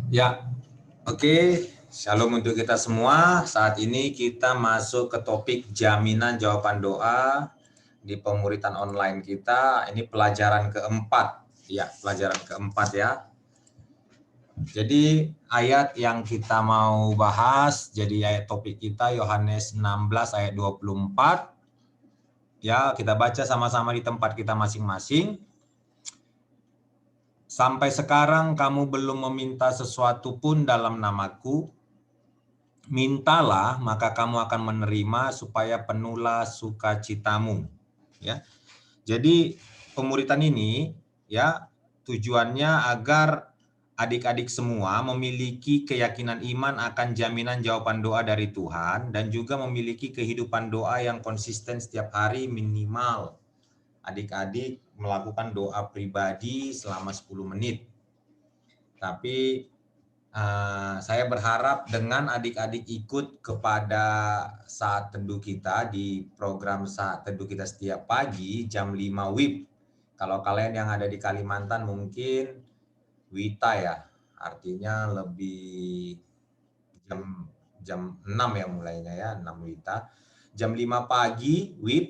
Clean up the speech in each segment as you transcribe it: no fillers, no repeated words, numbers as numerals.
Ya, oke. Shalom untuk kita semua. Saat ini kita masuk ke topik jaminan jawaban doa di pemuritan online kita. Ini pelajaran keempat. Ya, pelajaran keempat ya. Jadi ayat yang kita mau bahas, jadi ayat topik kita Yohanes 16 ayat 24. Ya, kita baca sama-sama di tempat kita masing-masing. Sampai sekarang kamu belum meminta sesuatu pun dalam namaku. Mintalah, maka kamu akan menerima supaya penuhlah sukacitamu. Ya, jadi pemuritan ini ya tujuannya agar adik-adik semua memiliki keyakinan iman akan jaminan jawaban doa dari Tuhan dan juga memiliki kehidupan doa yang konsisten setiap hari minimal. Adik-adik melakukan doa pribadi selama 10 menit. Tapi saya berharap dengan adik-adik ikut kepada saat teduh kita di program saat teduh kita setiap pagi jam 5 WIB. Kalau kalian yang ada di Kalimantan mungkin WITA ya, artinya lebih jam 6 ya mulainya ya, 6 WITA. Jam 5 pagi WIB,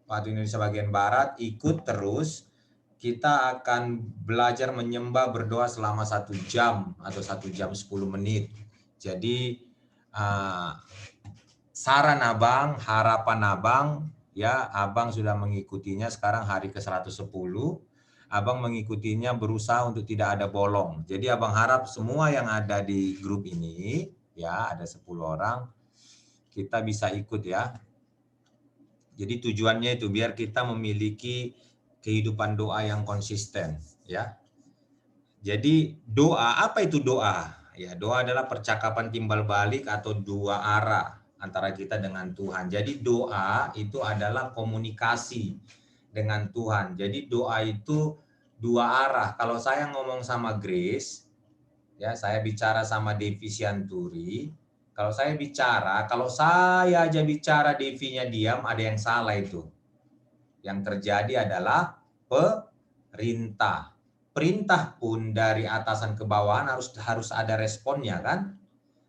waktu Indonesia bagian Barat, ikut terus. Kita akan belajar menyembah berdoa selama 1 jam atau 1 jam 10 menit. Jadi saran abang, harapan abang, ya abang sudah mengikutinya sekarang hari ke-110. Abang mengikutinya berusaha untuk tidak ada bolong. Jadi abang harap semua yang ada di grup ini, ya ada 10 orang, kita bisa ikut ya. Jadi tujuannya itu biar kita memiliki kehidupan doa yang konsisten ya. Jadi doa, apa itu doa? Ya, doa adalah percakapan timbal balik atau dua arah antara kita dengan Tuhan. Jadi doa itu adalah komunikasi dengan Tuhan. Jadi doa itu dua arah. Kalau saya ngomong sama Grace, ya saya bicara sama Devi Sianturi, kalau saya aja bicara Devi-nya diam, ada yang salah itu. Yang terjadi adalah perintah. Perintah pun dari atasan ke bawahan harus ada responnya kan.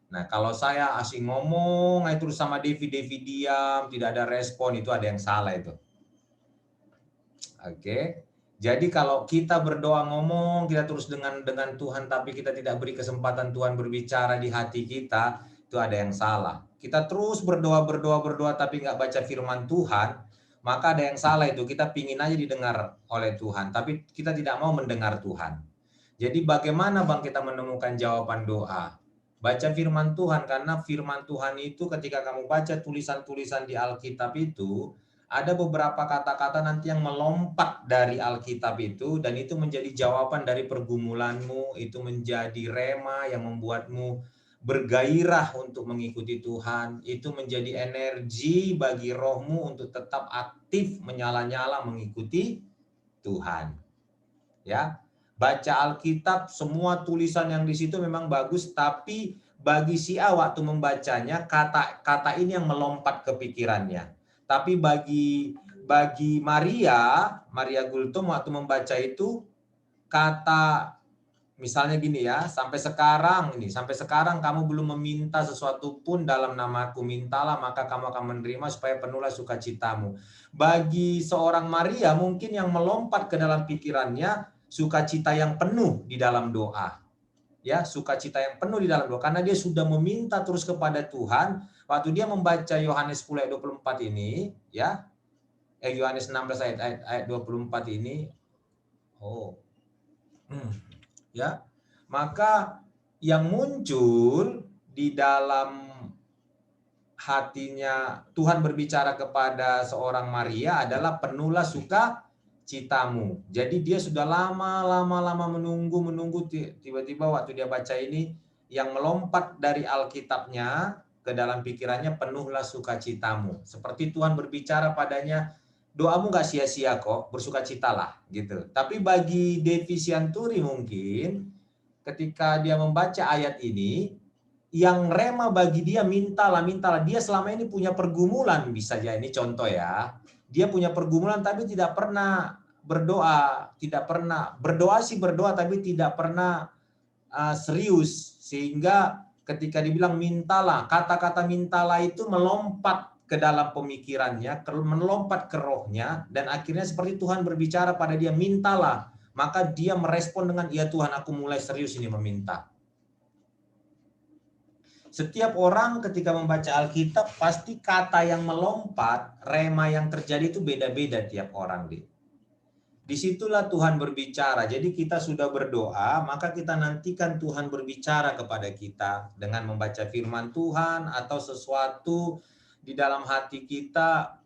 Nah kalau saya asing ngomong terus sama Devi diam, tidak ada respon, itu ada yang salah itu. Oke. Jadi kalau kita berdoa ngomong, kita terus dengan Tuhan, tapi kita tidak beri kesempatan Tuhan berbicara di hati kita, itu ada yang salah. Kita terus berdoa, tapi nggak baca firman Tuhan, maka ada yang salah itu. Kita pingin aja didengar oleh Tuhan, tapi kita tidak mau mendengar Tuhan. Jadi bagaimana Bang kita menemukan jawaban doa? Baca firman Tuhan, karena firman Tuhan itu ketika kamu baca tulisan-tulisan di Alkitab itu, ada beberapa kata-kata nanti yang melompat dari Alkitab itu, dan itu menjadi jawaban dari pergumulanmu, itu menjadi rema yang membuatmu bergairah untuk mengikuti Tuhan, itu menjadi energi bagi rohmu untuk tetap aktif menyala-nyala mengikuti Tuhan. Ya, baca Alkitab, semua tulisan yang di situ memang bagus, tapi bagi si A waktu membacanya kata-kata ini yang melompat ke pikirannya. Tapi bagi Maria Gultom waktu membaca itu, kata misalnya gini ya, sampai sekarang kamu belum meminta sesuatu pun dalam namaku, mintalah maka kamu akan menerima supaya penuhlah sukacitamu. Bagi seorang Maria mungkin yang melompat ke dalam pikirannya sukacita yang penuh di dalam doa. Ya, sukacita yang penuh di dalam doa karena dia sudah meminta terus kepada Tuhan. Waktu dia membaca Yohanes 10 ayat 24 ini, ya. Yohanes 16 ayat 24 ini. Ya. Maka yang muncul di dalam hatinya Tuhan berbicara kepada seorang Maria adalah penuhlah sukacitamu. Jadi dia sudah lama menunggu, tiba-tiba waktu dia baca ini yang melompat dari Alkitabnya ke dalam pikirannya, penuhlah sukacitamu. Seperti Tuhan berbicara padanya, doamu gak sia-sia kok, bersukacitalah gitu. Tapi bagi Devi Sianturi mungkin ketika dia membaca ayat ini, yang rema bagi dia mintalah. Dia selama ini punya pergumulan, bisa jadi ini contoh ya. Dia punya pergumulan tapi tidak pernah berdoa, berdoa tapi tidak pernah serius, sehingga ketika dibilang mintalah, kata-kata mintalah itu melompat ke dalam pemikirannya, melompat ke rohnya, dan akhirnya seperti Tuhan berbicara pada dia, mintalah. Maka dia merespon dengan, ya Tuhan, aku mulai serius ini meminta. Setiap orang ketika membaca Alkitab, pasti kata yang melompat, rema yang terjadi itu beda-beda tiap orang. Disitulah Tuhan berbicara. Jadi kita sudah berdoa, maka kita nantikan Tuhan berbicara kepada kita dengan membaca firman Tuhan atau sesuatu di dalam hati kita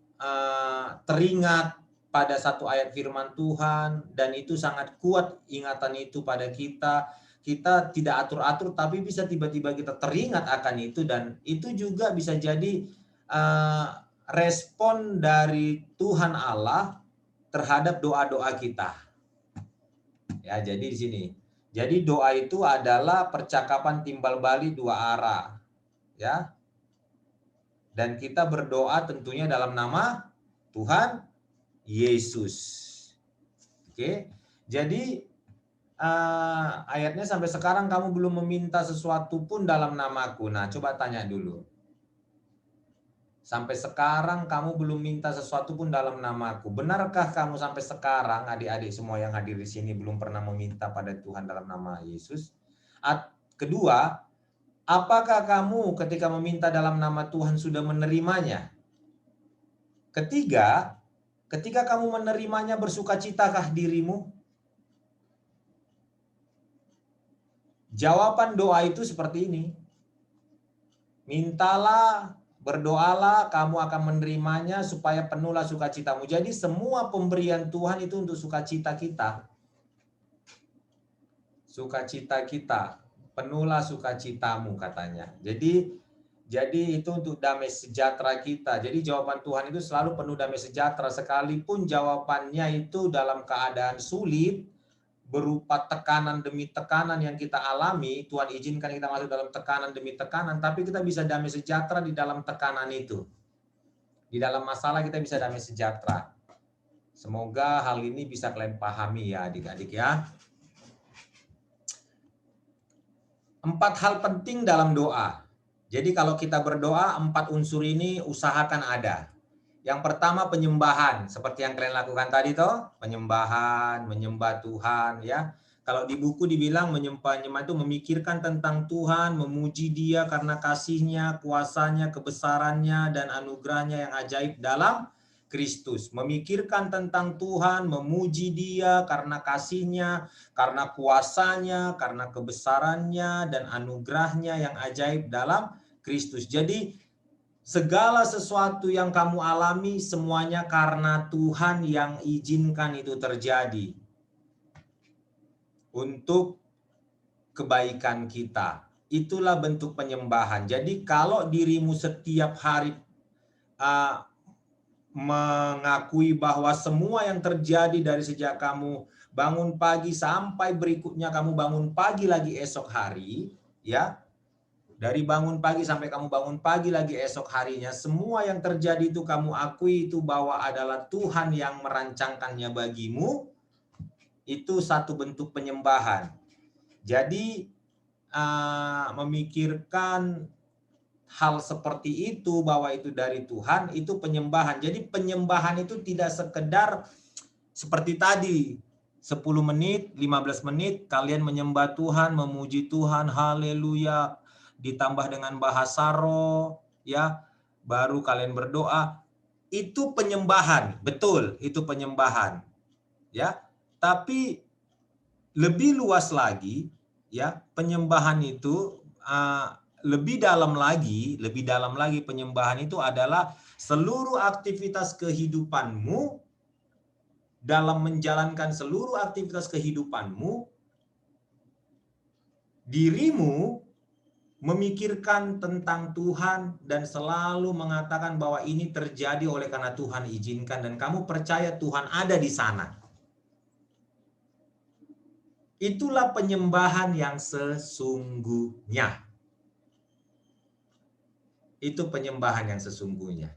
teringat pada satu ayat firman Tuhan, dan itu sangat kuat ingatan itu pada kita. Kita tidak atur-atur, tapi bisa tiba-tiba kita teringat akan itu, dan itu juga bisa jadi respon dari Tuhan Allah terhadap doa-doa kita. Ya, jadi di sini. Jadi doa itu adalah percakapan timbal balik dua arah. Ya. Dan kita berdoa tentunya dalam nama Tuhan Yesus. Oke. Jadi ayatnya sampai sekarang kamu belum meminta sesuatu pun dalam namaku. Nah, coba tanya dulu. Sampai sekarang kamu belum minta sesuatu pun dalam namaku. Benarkah kamu sampai sekarang, adik-adik semua yang hadir di sini, belum pernah meminta pada Tuhan dalam nama Yesus? Kedua, apakah kamu ketika meminta dalam nama Tuhan sudah menerimanya? Ketiga, ketika kamu menerimanya, bersukacitakah dirimu? Jawaban doa itu seperti ini. Mintalah, berdoalah, kamu akan menerimanya supaya penuhlah sukacitamu. Jadi semua pemberian Tuhan itu untuk sukacita kita. Sukacita kita, penuhlah sukacitamu katanya. Jadi itu untuk damai sejahtera kita. Jadi jawaban Tuhan itu selalu penuh damai sejahtera. Sekalipun jawabannya itu dalam keadaan sulit, berupa tekanan demi tekanan yang kita alami, Tuhan izinkan kita masuk dalam tekanan demi tekanan, tapi kita bisa damai sejahtera di dalam tekanan itu. Di dalam masalah kita bisa damai sejahtera. Semoga hal ini bisa kalian pahami ya adik-adik ya. 4 hal penting dalam doa. Jadi kalau kita berdoa, 4 unsur ini usahakan ada. Yang pertama penyembahan, seperti yang kalian lakukan tadi toh, penyembahan, menyembah Tuhan ya. Kalau di buku dibilang menyembah itu memikirkan tentang Tuhan, memuji Dia karena kasih-Nya, kuasanya, kebesarannya, dan anugerahnya yang ajaib dalam Kristus. Memikirkan tentang Tuhan, memuji Dia karena kasih-Nya, karena kuasanya, karena kebesarannya, dan anugerahnya yang ajaib dalam Kristus. Jadi segala sesuatu yang kamu alami semuanya karena Tuhan yang izinkan itu terjadi untuk kebaikan kita. Itulah bentuk penyembahan. Jadi kalau dirimu setiap hari mengakui bahwa semua yang terjadi dari sejak kamu bangun pagi sampai berikutnya kamu bangun pagi lagi esok hari, ya. Dari bangun pagi sampai kamu bangun pagi lagi esok harinya, semua yang terjadi itu kamu akui itu bahwa adalah Tuhan yang merancangkannya bagimu, itu satu bentuk penyembahan. Jadi memikirkan hal seperti itu bahwa itu dari Tuhan, itu penyembahan. Jadi penyembahan itu tidak sekedar seperti tadi, 10 menit, 15 menit kalian menyembah Tuhan, memuji Tuhan, haleluya, ditambah dengan bahasa roh, ya, baru kalian berdoa. Itu penyembahan, betul, itu penyembahan, ya. Tapi lebih luas lagi, ya, penyembahan itu lebih dalam lagi penyembahan itu adalah seluruh aktivitas kehidupanmu. Dalam menjalankan seluruh aktivitas kehidupanmu, dirimu memikirkan tentang Tuhan dan selalu mengatakan bahwa ini terjadi oleh karena Tuhan izinkan dan kamu percaya Tuhan ada di sana. Itulah penyembahan yang sesungguhnya. Itu penyembahan yang sesungguhnya.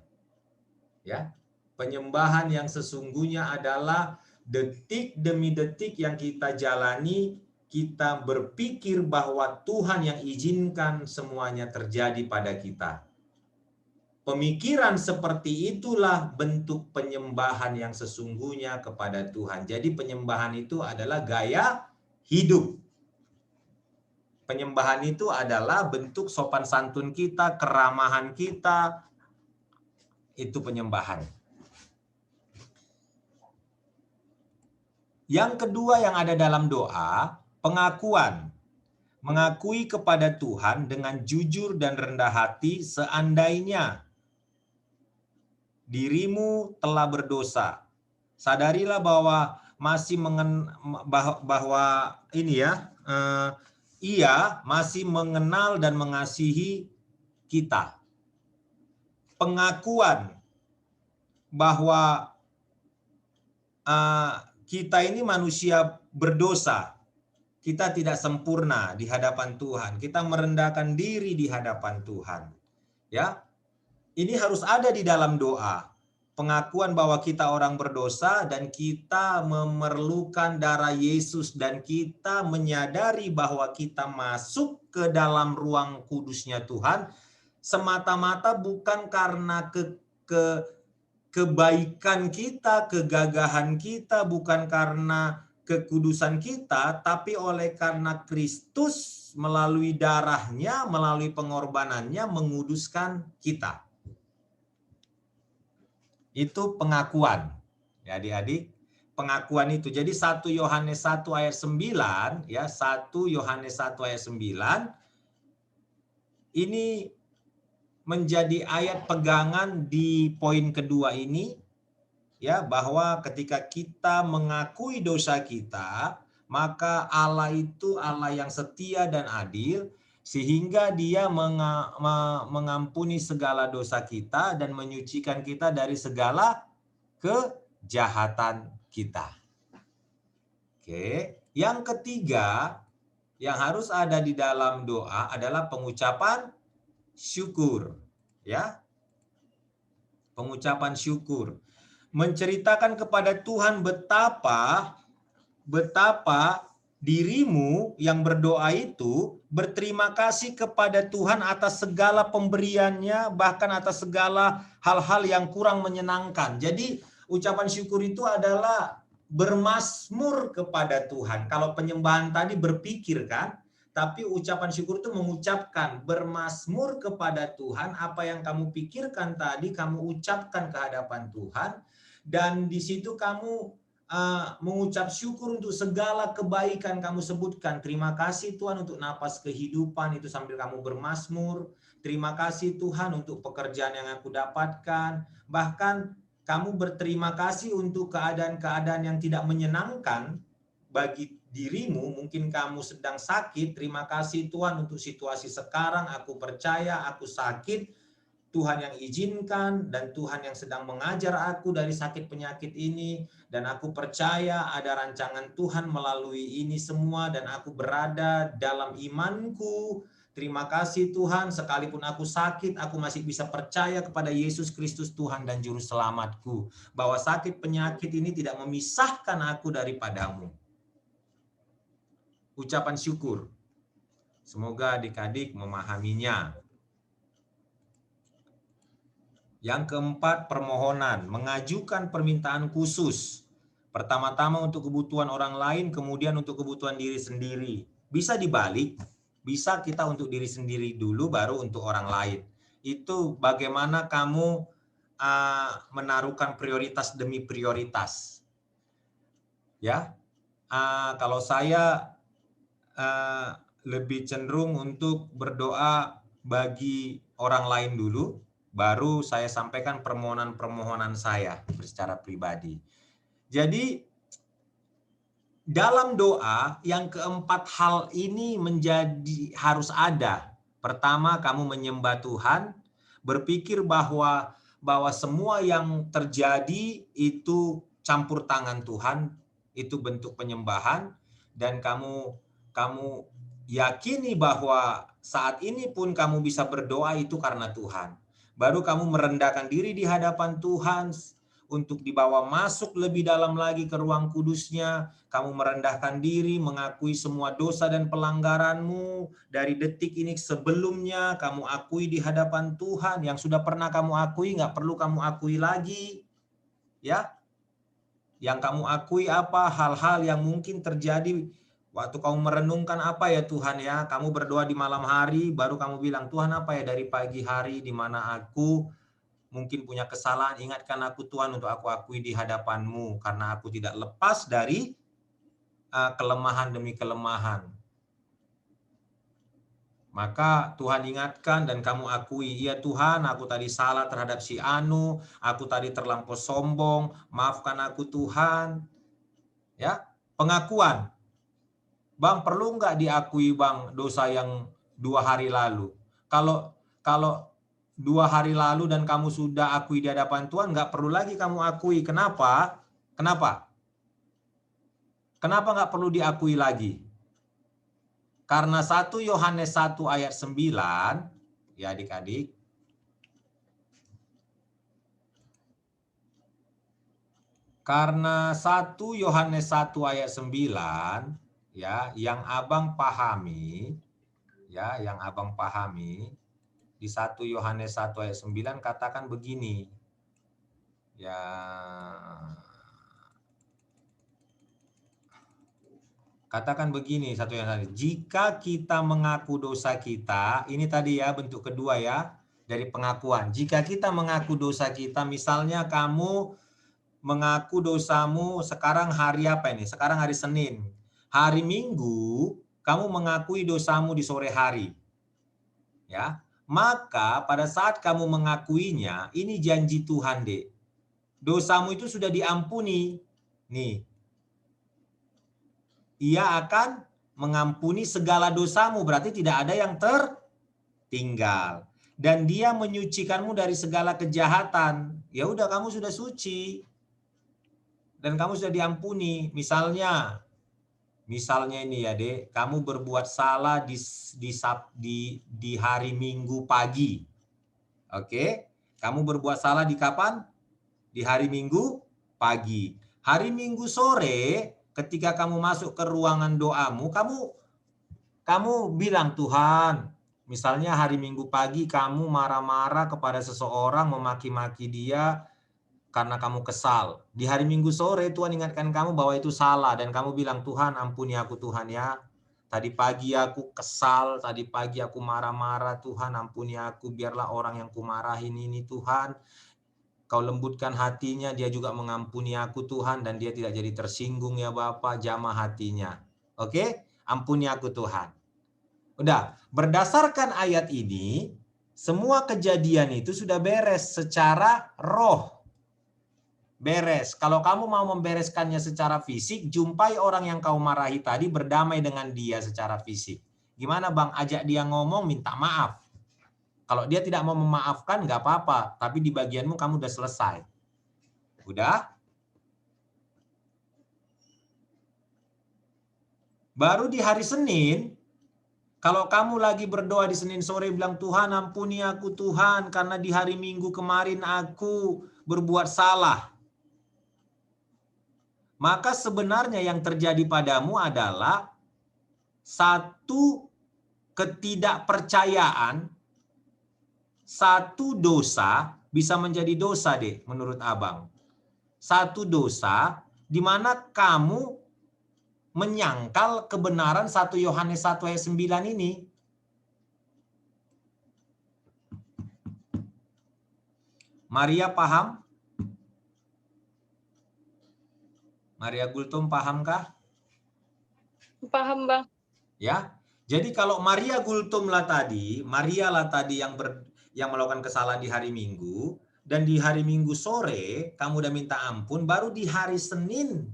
Ya. Penyembahan yang sesungguhnya adalah detik demi detik yang kita jalani kita berpikir bahwa Tuhan yang izinkan semuanya terjadi pada kita. Pemikiran seperti itulah bentuk penyembahan yang sesungguhnya kepada Tuhan. Jadi penyembahan itu adalah gaya hidup. Penyembahan itu adalah bentuk sopan santun kita, keramahan kita. Itu penyembahan. Yang kedua yang ada dalam doa, pengakuan. Mengakui kepada Tuhan dengan jujur dan rendah hati seandainya dirimu telah berdosa. Sadarilah bahwa ia masih mengenal dan mengasihi kita. Pengakuan bahwa kita ini manusia berdosa. Kita tidak sempurna di hadapan Tuhan. Kita merendahkan diri di hadapan Tuhan. Ya, ini harus ada di dalam doa. Pengakuan bahwa kita orang berdosa dan kita memerlukan darah Yesus dan kita menyadari bahwa kita masuk ke dalam ruang kudusnya Tuhan semata-mata bukan karena kebaikan kita, kegagahan kita, bukan karena kekudusan kita, tapi oleh karena Kristus melalui darahnya, melalui pengorbanannya menguduskan kita. Itu pengakuan. Ya adik-adik, pengakuan itu. Jadi 1 Yohanes 1 ayat 9, ya 1 Yohanes 1 ayat 9, ini menjadi ayat pegangan di poin kedua ini. Ya, bahwa ketika kita mengakui dosa kita, maka Allah itu Allah yang setia dan adil, sehingga Dia mengampuni segala dosa kita dan menyucikan kita dari segala kejahatan kita. Oke, yang ketiga yang harus ada di dalam doa adalah pengucapan syukur, ya. Pengucapan syukur. Menceritakan kepada Tuhan betapa dirimu yang berdoa itu berterima kasih kepada Tuhan atas segala pemberiannya, bahkan atas segala hal-hal yang kurang menyenangkan. Jadi ucapan syukur itu adalah bermazmur kepada Tuhan. Kalau penyembahan tadi berpikir kan, tapi ucapan syukur itu mengucapkan, bermazmur kepada Tuhan, apa yang kamu pikirkan tadi kamu ucapkan ke hadapan Tuhan. Dan di situ kamu mengucap syukur untuk segala kebaikan kamu sebutkan. Terima kasih Tuhan untuk napas kehidupan itu sambil kamu bermazmur. Terima kasih Tuhan untuk pekerjaan yang aku dapatkan. Bahkan kamu berterima kasih untuk keadaan-keadaan yang tidak menyenangkan bagi dirimu. Mungkin kamu sedang sakit. Terima kasih Tuhan untuk situasi sekarang. Aku percaya aku sakit. Tuhan yang izinkan dan Tuhan yang sedang mengajar aku dari sakit penyakit ini, dan aku percaya ada rancangan Tuhan melalui ini semua dan aku berada dalam imanku. Terima kasih Tuhan, sekalipun aku sakit, aku masih bisa percaya kepada Yesus Kristus Tuhan dan Juru Selamatku, bahwa sakit penyakit ini tidak memisahkan aku daripadamu. Ucapan syukur. Semoga adik-adik memahaminya. Yang keempat, permohonan, mengajukan permintaan khusus. Pertama-tama untuk kebutuhan orang lain, kemudian untuk kebutuhan diri sendiri. Bisa dibalik, bisa kita untuk diri sendiri dulu, baru untuk orang lain. Itu bagaimana kamu menaruhkan prioritas demi prioritas. Ya, kalau saya lebih cenderung untuk berdoa bagi orang lain dulu, baru saya sampaikan permohonan-permohonan saya secara pribadi. Jadi dalam doa yang keempat hal ini harus ada. Pertama, kamu menyembah Tuhan, berpikir bahwa semua yang terjadi itu campur tangan Tuhan, itu bentuk penyembahan, dan kamu yakini bahwa saat ini pun kamu bisa berdoa itu karena Tuhan. Baru kamu merendahkan diri di hadapan Tuhan untuk dibawa masuk lebih dalam lagi ke ruang kudusnya. Kamu merendahkan diri, mengakui semua dosa dan pelanggaranmu dari detik ini sebelumnya. Kamu akui di hadapan Tuhan. Yang sudah pernah kamu akui, nggak perlu kamu akui lagi. Ya, yang kamu akui apa? Hal-hal yang mungkin terjadi waktu kamu merenungkan apa ya Tuhan ya. Kamu berdoa di malam hari, baru kamu bilang, Tuhan apa ya dari pagi hari di mana aku mungkin punya kesalahan, ingatkan aku Tuhan untuk aku akui di hadapan-Mu. Karena aku tidak lepas dari kelemahan demi kelemahan. Maka Tuhan ingatkan dan kamu akui, iya Tuhan aku tadi salah terhadap si Anu, aku tadi terlampau sombong, maafkan aku Tuhan. Ya, pengakuan. Bang, perlu nggak diakui Bang dosa yang 2 hari lalu? Kalau 2 hari lalu dan kamu sudah akui di hadapan Tuhan, nggak perlu lagi kamu akui. Kenapa? Kenapa? Kenapa nggak perlu diakui lagi? Karena 1 Yohanes 1 ayat 9, ya adik-adik. Karena 1 Yohanes 1 ayat 9, ya, yang abang pahami, ya, yang abang pahami, di 1 Yohanes 1 ayat 9 katakan begini. Ya. Katakan begini satu yang tadi. Jika kita mengaku dosa kita, ini tadi ya bentuk kedua ya dari pengakuan. Jika kita mengaku dosa kita, misalnya kamu mengaku dosamu sekarang hari apa ini? Sekarang hari Senin. Hari Minggu kamu mengakui dosamu di sore hari. Ya. Maka pada saat kamu mengakuinya, ini janji Tuhan, Dek. Dosamu itu sudah diampuni. Nih. Ia akan mengampuni segala dosamu, berarti tidak ada yang tertinggal. Dan dia menyucikanmu dari segala kejahatan. Ya udah kamu sudah suci. Dan kamu sudah diampuni. Misalnya ini ya Dek, kamu berbuat salah di hari Minggu pagi. Oke? Kamu berbuat salah di kapan? Di hari Minggu pagi. Hari Minggu sore, ketika kamu masuk ke ruangan doamu, kamu bilang, Tuhan, misalnya hari Minggu pagi kamu marah-marah kepada seseorang, memaki-maki dia karena kamu kesal. Di hari Minggu sore Tuhan ingatkan kamu bahwa itu salah dan kamu bilang, Tuhan ampuni aku Tuhan ya. Tadi pagi aku kesal, tadi pagi aku marah-marah, Tuhan ampuni aku, biarlah orang yang kumarahin ini Tuhan. Kau lembutkan hatinya, dia juga mengampuni aku Tuhan dan dia tidak jadi tersinggung ya Bapa, jamah hatinya. Oke? Ampuni aku Tuhan. Udah, berdasarkan ayat ini, semua kejadian itu sudah beres secara roh. Beres. Kalau kamu mau membereskannya secara fisik, jumpai orang yang kau marahi tadi, berdamai dengan dia secara fisik. Gimana Bang? Ajak dia ngomong, minta maaf. Kalau dia tidak mau memaafkan, nggak apa-apa. Tapi di bagianmu kamu udah selesai. Udah? Baru di hari Senin, kalau kamu lagi berdoa di Senin sore bilang, Tuhan ampuni aku Tuhan, karena di hari Minggu kemarin aku berbuat salah. Maka sebenarnya yang terjadi padamu adalah satu ketidakpercayaan, satu dosa bisa menjadi dosa deh menurut abang. Satu dosa di mana kamu menyangkal kebenaran 1 Yohanes 1 ayat 9 ini. Maria paham? Maria Gultom pahamkah? Paham Bang. Ya. Jadi kalau Maria Gultom lah tadi, Maria lah tadi yang melakukan kesalahan di hari Minggu, dan di hari Minggu sore kamu udah minta ampun, baru di hari Senin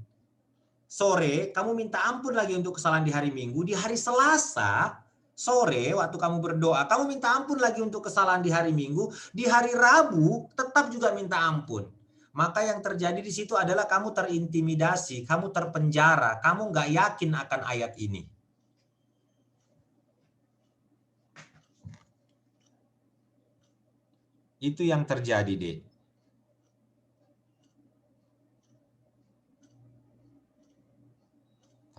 sore kamu minta ampun lagi untuk kesalahan di hari Minggu, di hari Selasa sore waktu kamu berdoa kamu minta ampun lagi untuk kesalahan di hari Minggu, di hari Rabu tetap juga minta ampun. Maka yang terjadi di situ adalah kamu terintimidasi, kamu terpenjara, kamu nggak yakin akan ayat ini. Itu yang terjadi, Dek.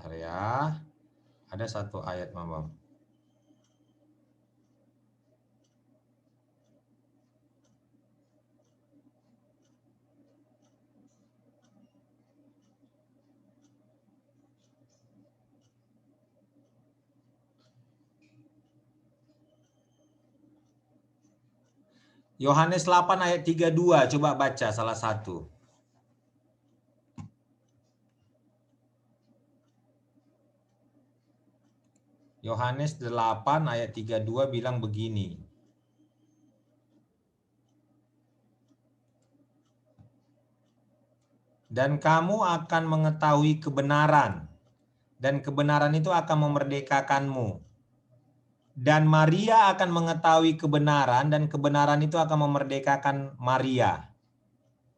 Bentar ya. Ada satu ayat, Mama. Yohanes 8 ayat 32, coba baca salah satu. Yohanes 8 ayat 32 bilang begini. Dan kamu akan mengetahui kebenaran, dan kebenaran itu akan memerdekakanmu. Dan Maria akan mengetahui kebenaran, dan kebenaran itu akan memerdekakan Maria.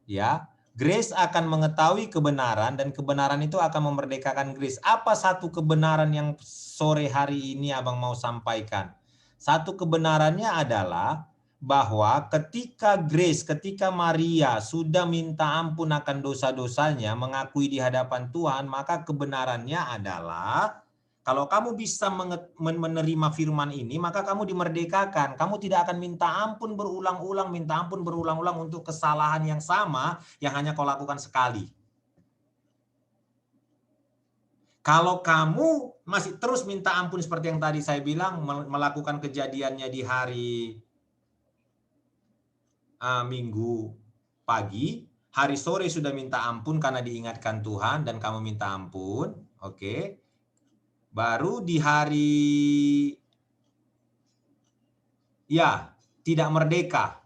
Ya, Grace akan mengetahui kebenaran, dan kebenaran itu akan memerdekakan Grace. Apa satu kebenaran yang sore hari ini Abang mau sampaikan? Satu kebenarannya adalah bahwa ketika Grace, ketika Maria sudah minta ampun akan dosa-dosanya, mengakui di hadapan Tuhan, maka kebenarannya adalah kalau kamu bisa menerima firman ini, maka kamu dimerdekakan. Kamu tidak akan minta ampun berulang-ulang untuk kesalahan yang sama yang hanya kau lakukan sekali. Kalau kamu masih terus minta ampun seperti yang tadi saya bilang, melakukan kejadiannya di hari Minggu pagi, hari sore sudah minta ampun karena diingatkan Tuhan dan kamu minta ampun, oke. Baru di hari tidak merdeka.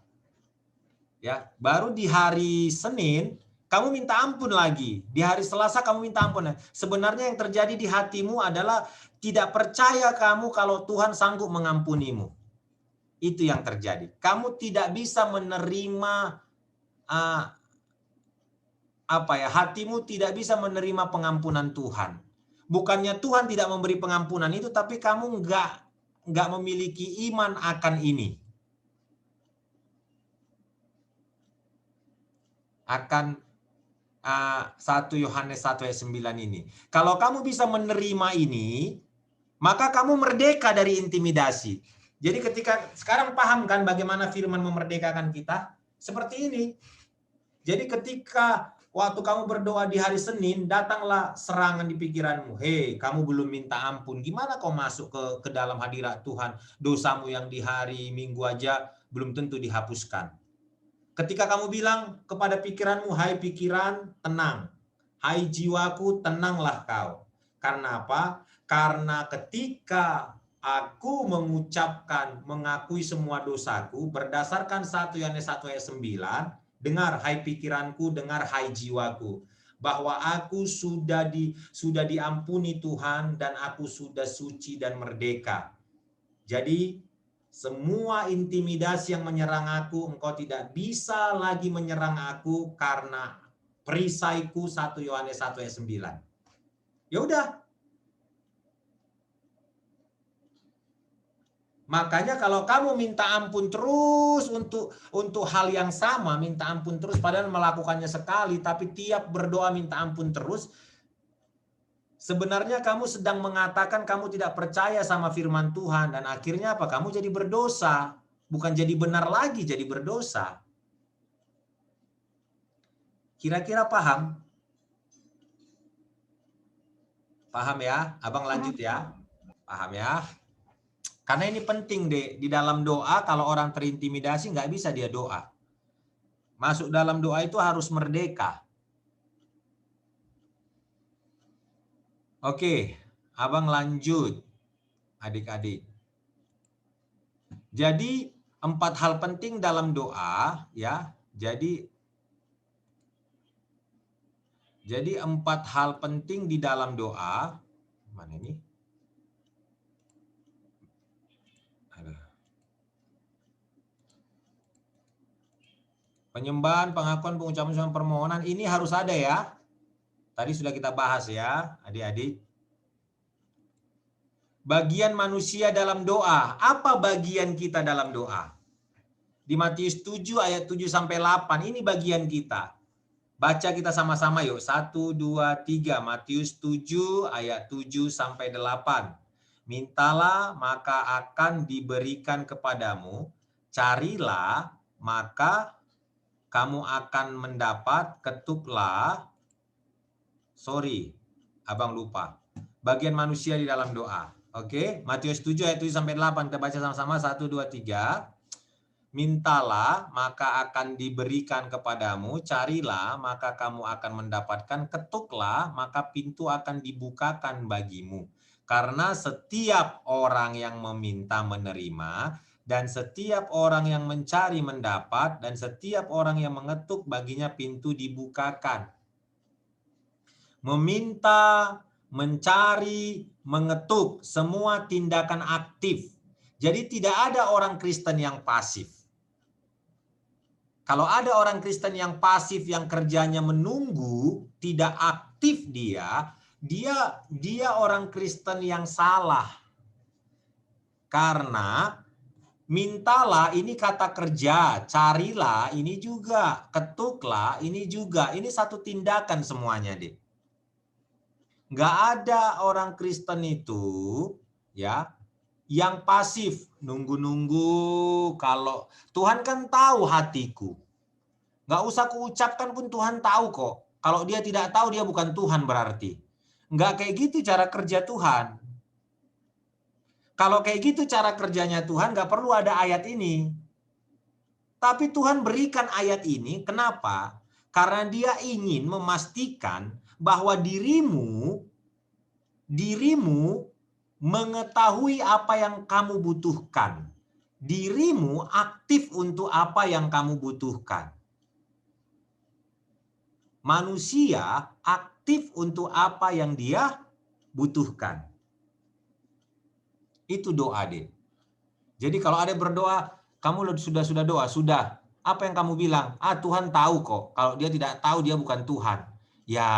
Ya, baru di hari Senin kamu minta ampun lagi. Di hari Selasa kamu minta ampun. Sebenarnya yang terjadi di hatimu adalah tidak percaya kamu kalau Tuhan sanggup mengampunimu. Itu yang terjadi. Kamu tidak bisa menerima hatimu tidak bisa menerima pengampunan Tuhan. Bukannya Tuhan tidak memberi pengampunan itu, tapi kamu nggak memiliki iman akan ini. Akan 1 Yohanes 1 ayat 9 ini. Kalau kamu bisa menerima ini, maka kamu merdeka dari intimidasi. Jadi ketika sekarang paham kan bagaimana firman memerdekakan kita? Seperti ini. Jadi ketika waktu kamu berdoa di hari Senin, datanglah serangan di pikiranmu. Hei, kamu belum minta ampun. Gimana kau masuk ke dalam hadirat Tuhan? Dosamu yang di hari Minggu aja belum tentu dihapuskan. Ketika kamu bilang kepada pikiranmu, hai pikiran, tenang. Hai jiwaku, tenanglah kau. Karena apa? Karena ketika aku mengakui semua dosaku, berdasarkan 1 Yohanes 1 ayat 9, dengar hai pikiranku, dengar hai jiwaku, bahwa aku sudah diampuni Tuhan dan aku sudah suci dan merdeka. Jadi semua intimidasi yang menyerang aku, engkau tidak bisa lagi menyerang aku karena perisaiku 1 Yohanes 1 ayat 9. Ya udah. Makanya kalau kamu minta ampun terus untuk hal yang sama, minta ampun terus padahal melakukannya sekali, tapi tiap berdoa minta ampun terus, sebenarnya kamu sedang mengatakan kamu tidak percaya sama firman Tuhan dan akhirnya apa? Kamu jadi berdosa, bukan jadi benar lagi, jadi berdosa. Kira-kira paham? Paham ya? Abang lanjut ya. Paham ya? Karena ini penting deh, di dalam doa kalau orang terintimidasi nggak bisa dia doa. Masuk dalam doa itu harus merdeka. Oke, abang lanjut adik-adik. Jadi 4 hal penting dalam doa ya. Jadi 4 hal penting di dalam doa. Mana ini? Penyembahan, pengakuan, pengucapan permohonan ini harus ada ya. Tadi sudah kita bahas ya, adik-adik. Bagian manusia dalam doa. Apa bagian kita dalam doa? Di Matius 7 ayat 7 sampai 8 ini bagian kita. Baca kita sama-sama yuk. 1, 2, 3. Matius 7 ayat 7 sampai 8. Mintalah maka akan diberikan kepadamu. Carilah maka kamu akan mendapat. Ketuklah. Sorry, abang lupa. Bagian manusia di dalam doa. Oke, Matius 7 ayat 7 sampai 8. Kita baca sama-sama. 1, 2, 3. Mintalah, maka akan diberikan kepadamu. Carilah, maka kamu akan mendapatkan. Ketuklah, maka pintu akan dibukakan bagimu. Karena setiap orang yang meminta menerima, dan setiap orang yang mencari mendapat, dan setiap orang yang mengetuk baginya pintu dibukakan. Meminta, mencari, mengetuk, semua tindakan aktif. Jadi tidak ada orang Kristen yang pasif. Kalau ada orang Kristen yang pasif, yang kerjanya menunggu, tidak aktif dia orang Kristen yang salah. Karena mintalah ini kata kerja, carilah ini juga, ketuklah ini juga. Ini satu tindakan semuanya, deh. Nggak ada orang Kristen itu ya yang pasif, nunggu-nunggu. Kalau Tuhan kan tahu hatiku. Nggak usah kuucapkan pun Tuhan tahu kok. Kalau dia tidak tahu, dia bukan Tuhan berarti. Nggak kayak gitu cara kerja Tuhan. Kalau kayak gitu cara kerjanya Tuhan, nggak perlu ada ayat ini. Tapi Tuhan berikan ayat ini, kenapa? Karena dia ingin memastikan bahwa dirimu mengetahui apa yang kamu butuhkan. Dirimu aktif untuk apa yang kamu butuhkan. Manusia aktif untuk apa yang dia butuhkan. Itu doa, deh. Jadi kalau ada berdoa, kamu sudah doa, sudah. Apa yang kamu bilang? Tuhan tahu kok. Kalau dia tidak tahu, dia bukan Tuhan. Ya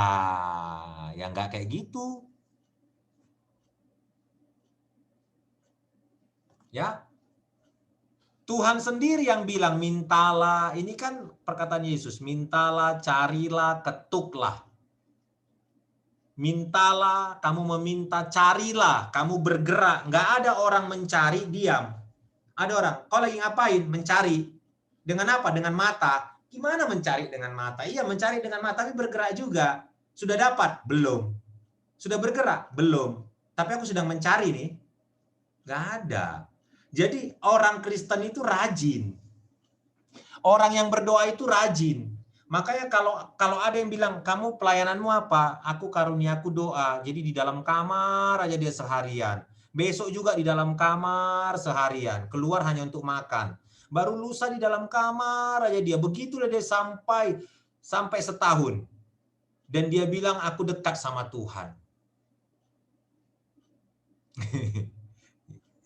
nggak kayak gitu. Ya, Tuhan sendiri yang bilang mintalah. Ini kan perkataan Yesus. Mintalah, carilah, ketuklah. Mintalah, kamu meminta, carilah, kamu bergerak. Nggak ada orang mencari, diam. Ada orang, kau lagi ngapain? Mencari. Dengan apa? Dengan mata. Gimana mencari dengan mata? Iya, mencari dengan mata, tapi bergerak juga. Sudah dapat? Belum. Sudah bergerak? Belum. Tapi aku sedang mencari nih. Nggak ada. Jadi orang Kristen itu rajin. Orang yang berdoa itu rajin. Makanya kalau ada yang bilang, kamu pelayananmu apa? Aku karuniaku doa. Jadi di dalam kamar aja dia seharian. Besok juga di dalam kamar seharian. Keluar hanya untuk makan. Baru lusa di dalam kamar aja dia. Begitulah dia sampai setahun. Dan dia bilang, aku dekat sama Tuhan.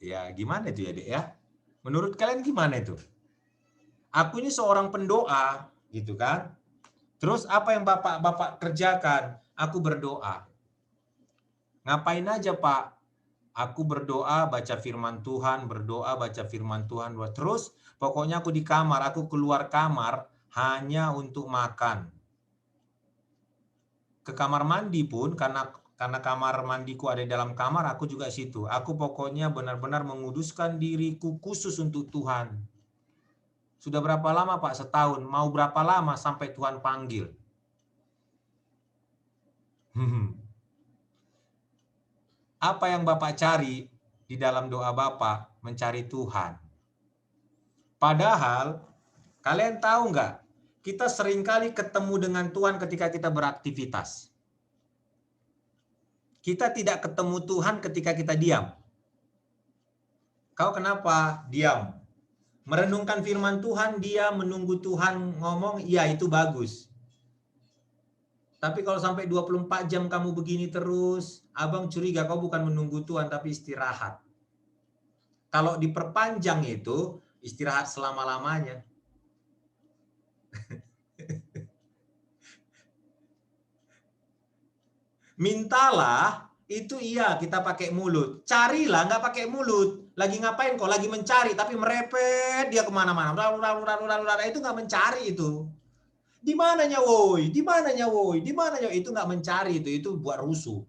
Ya gimana itu ya, Dek ya? Menurut kalian gimana itu? Aku ini seorang pendoa, gitu kan? Terus apa yang Bapak kerjakan? Aku berdoa. Ngapain aja, Pak? Aku berdoa, baca firman Tuhan, berdoa, baca firman Tuhan. Terus pokoknya aku di kamar, aku keluar kamar hanya untuk makan. Ke kamar mandi pun, karena kamar mandiku ada di dalam kamar, aku juga situ. Aku pokoknya benar-benar menguduskan diriku khusus untuk Tuhan. Sudah berapa lama, Pak? Setahun. Mau berapa lama sampai Tuhan panggil? Apa yang Bapak cari di dalam doa Bapak? Mencari Tuhan. Padahal, kalian tahu nggak? Kita seringkali ketemu dengan Tuhan ketika kita beraktivitas. Kita tidak ketemu Tuhan ketika kita diam. Kau kenapa diam? Merenungkan firman Tuhan, dia menunggu Tuhan ngomong, ya itu bagus. Tapi kalau sampai 24 jam kamu begini terus, abang curiga kau bukan menunggu Tuhan, tapi istirahat. Kalau diperpanjang itu, istirahat selama-lamanya. Mintalah, itu iya kita pakai mulut. Carilah, nggak pakai mulut. Lagi ngapain kok? Lagi mencari, tapi merepet dia kemana-mana. Itu nggak mencari itu. Di mananya woi? Di mananya woi? Di mananya? Itu nggak mencari itu buat rusuh.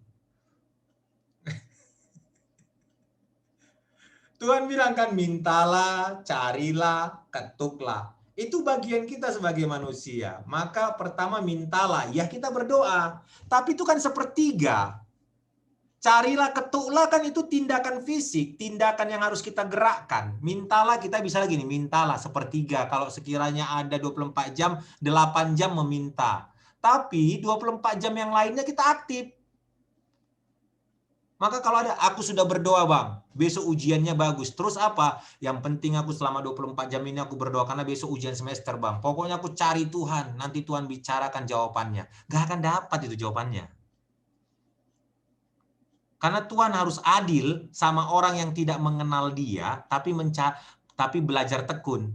Tuhan bilang kan mintalah, carilah, ketuklah. Itu bagian kita sebagai manusia. Maka pertama mintalah, ya kita berdoa. Tapi itu kan sepertiga. Carilah, ketuklah kan itu tindakan fisik, tindakan yang harus kita gerakkan. Mintalah kita bisa lagi nih, mintalah sepertiga. Kalau sekiranya ada 24 jam, 8 jam meminta. Tapi 24 jam yang lainnya kita aktif. Maka kalau ada, aku sudah berdoa bang, besok ujiannya bagus. Terus apa? Yang penting aku selama 24 jam ini aku berdoa, karena besok ujian semester bang. Pokoknya aku cari Tuhan, nanti Tuhan bicarakan jawabannya. Gak akan dapat itu jawabannya. Karena Tuhan harus adil sama orang yang tidak mengenal dia, tapi belajar tekun.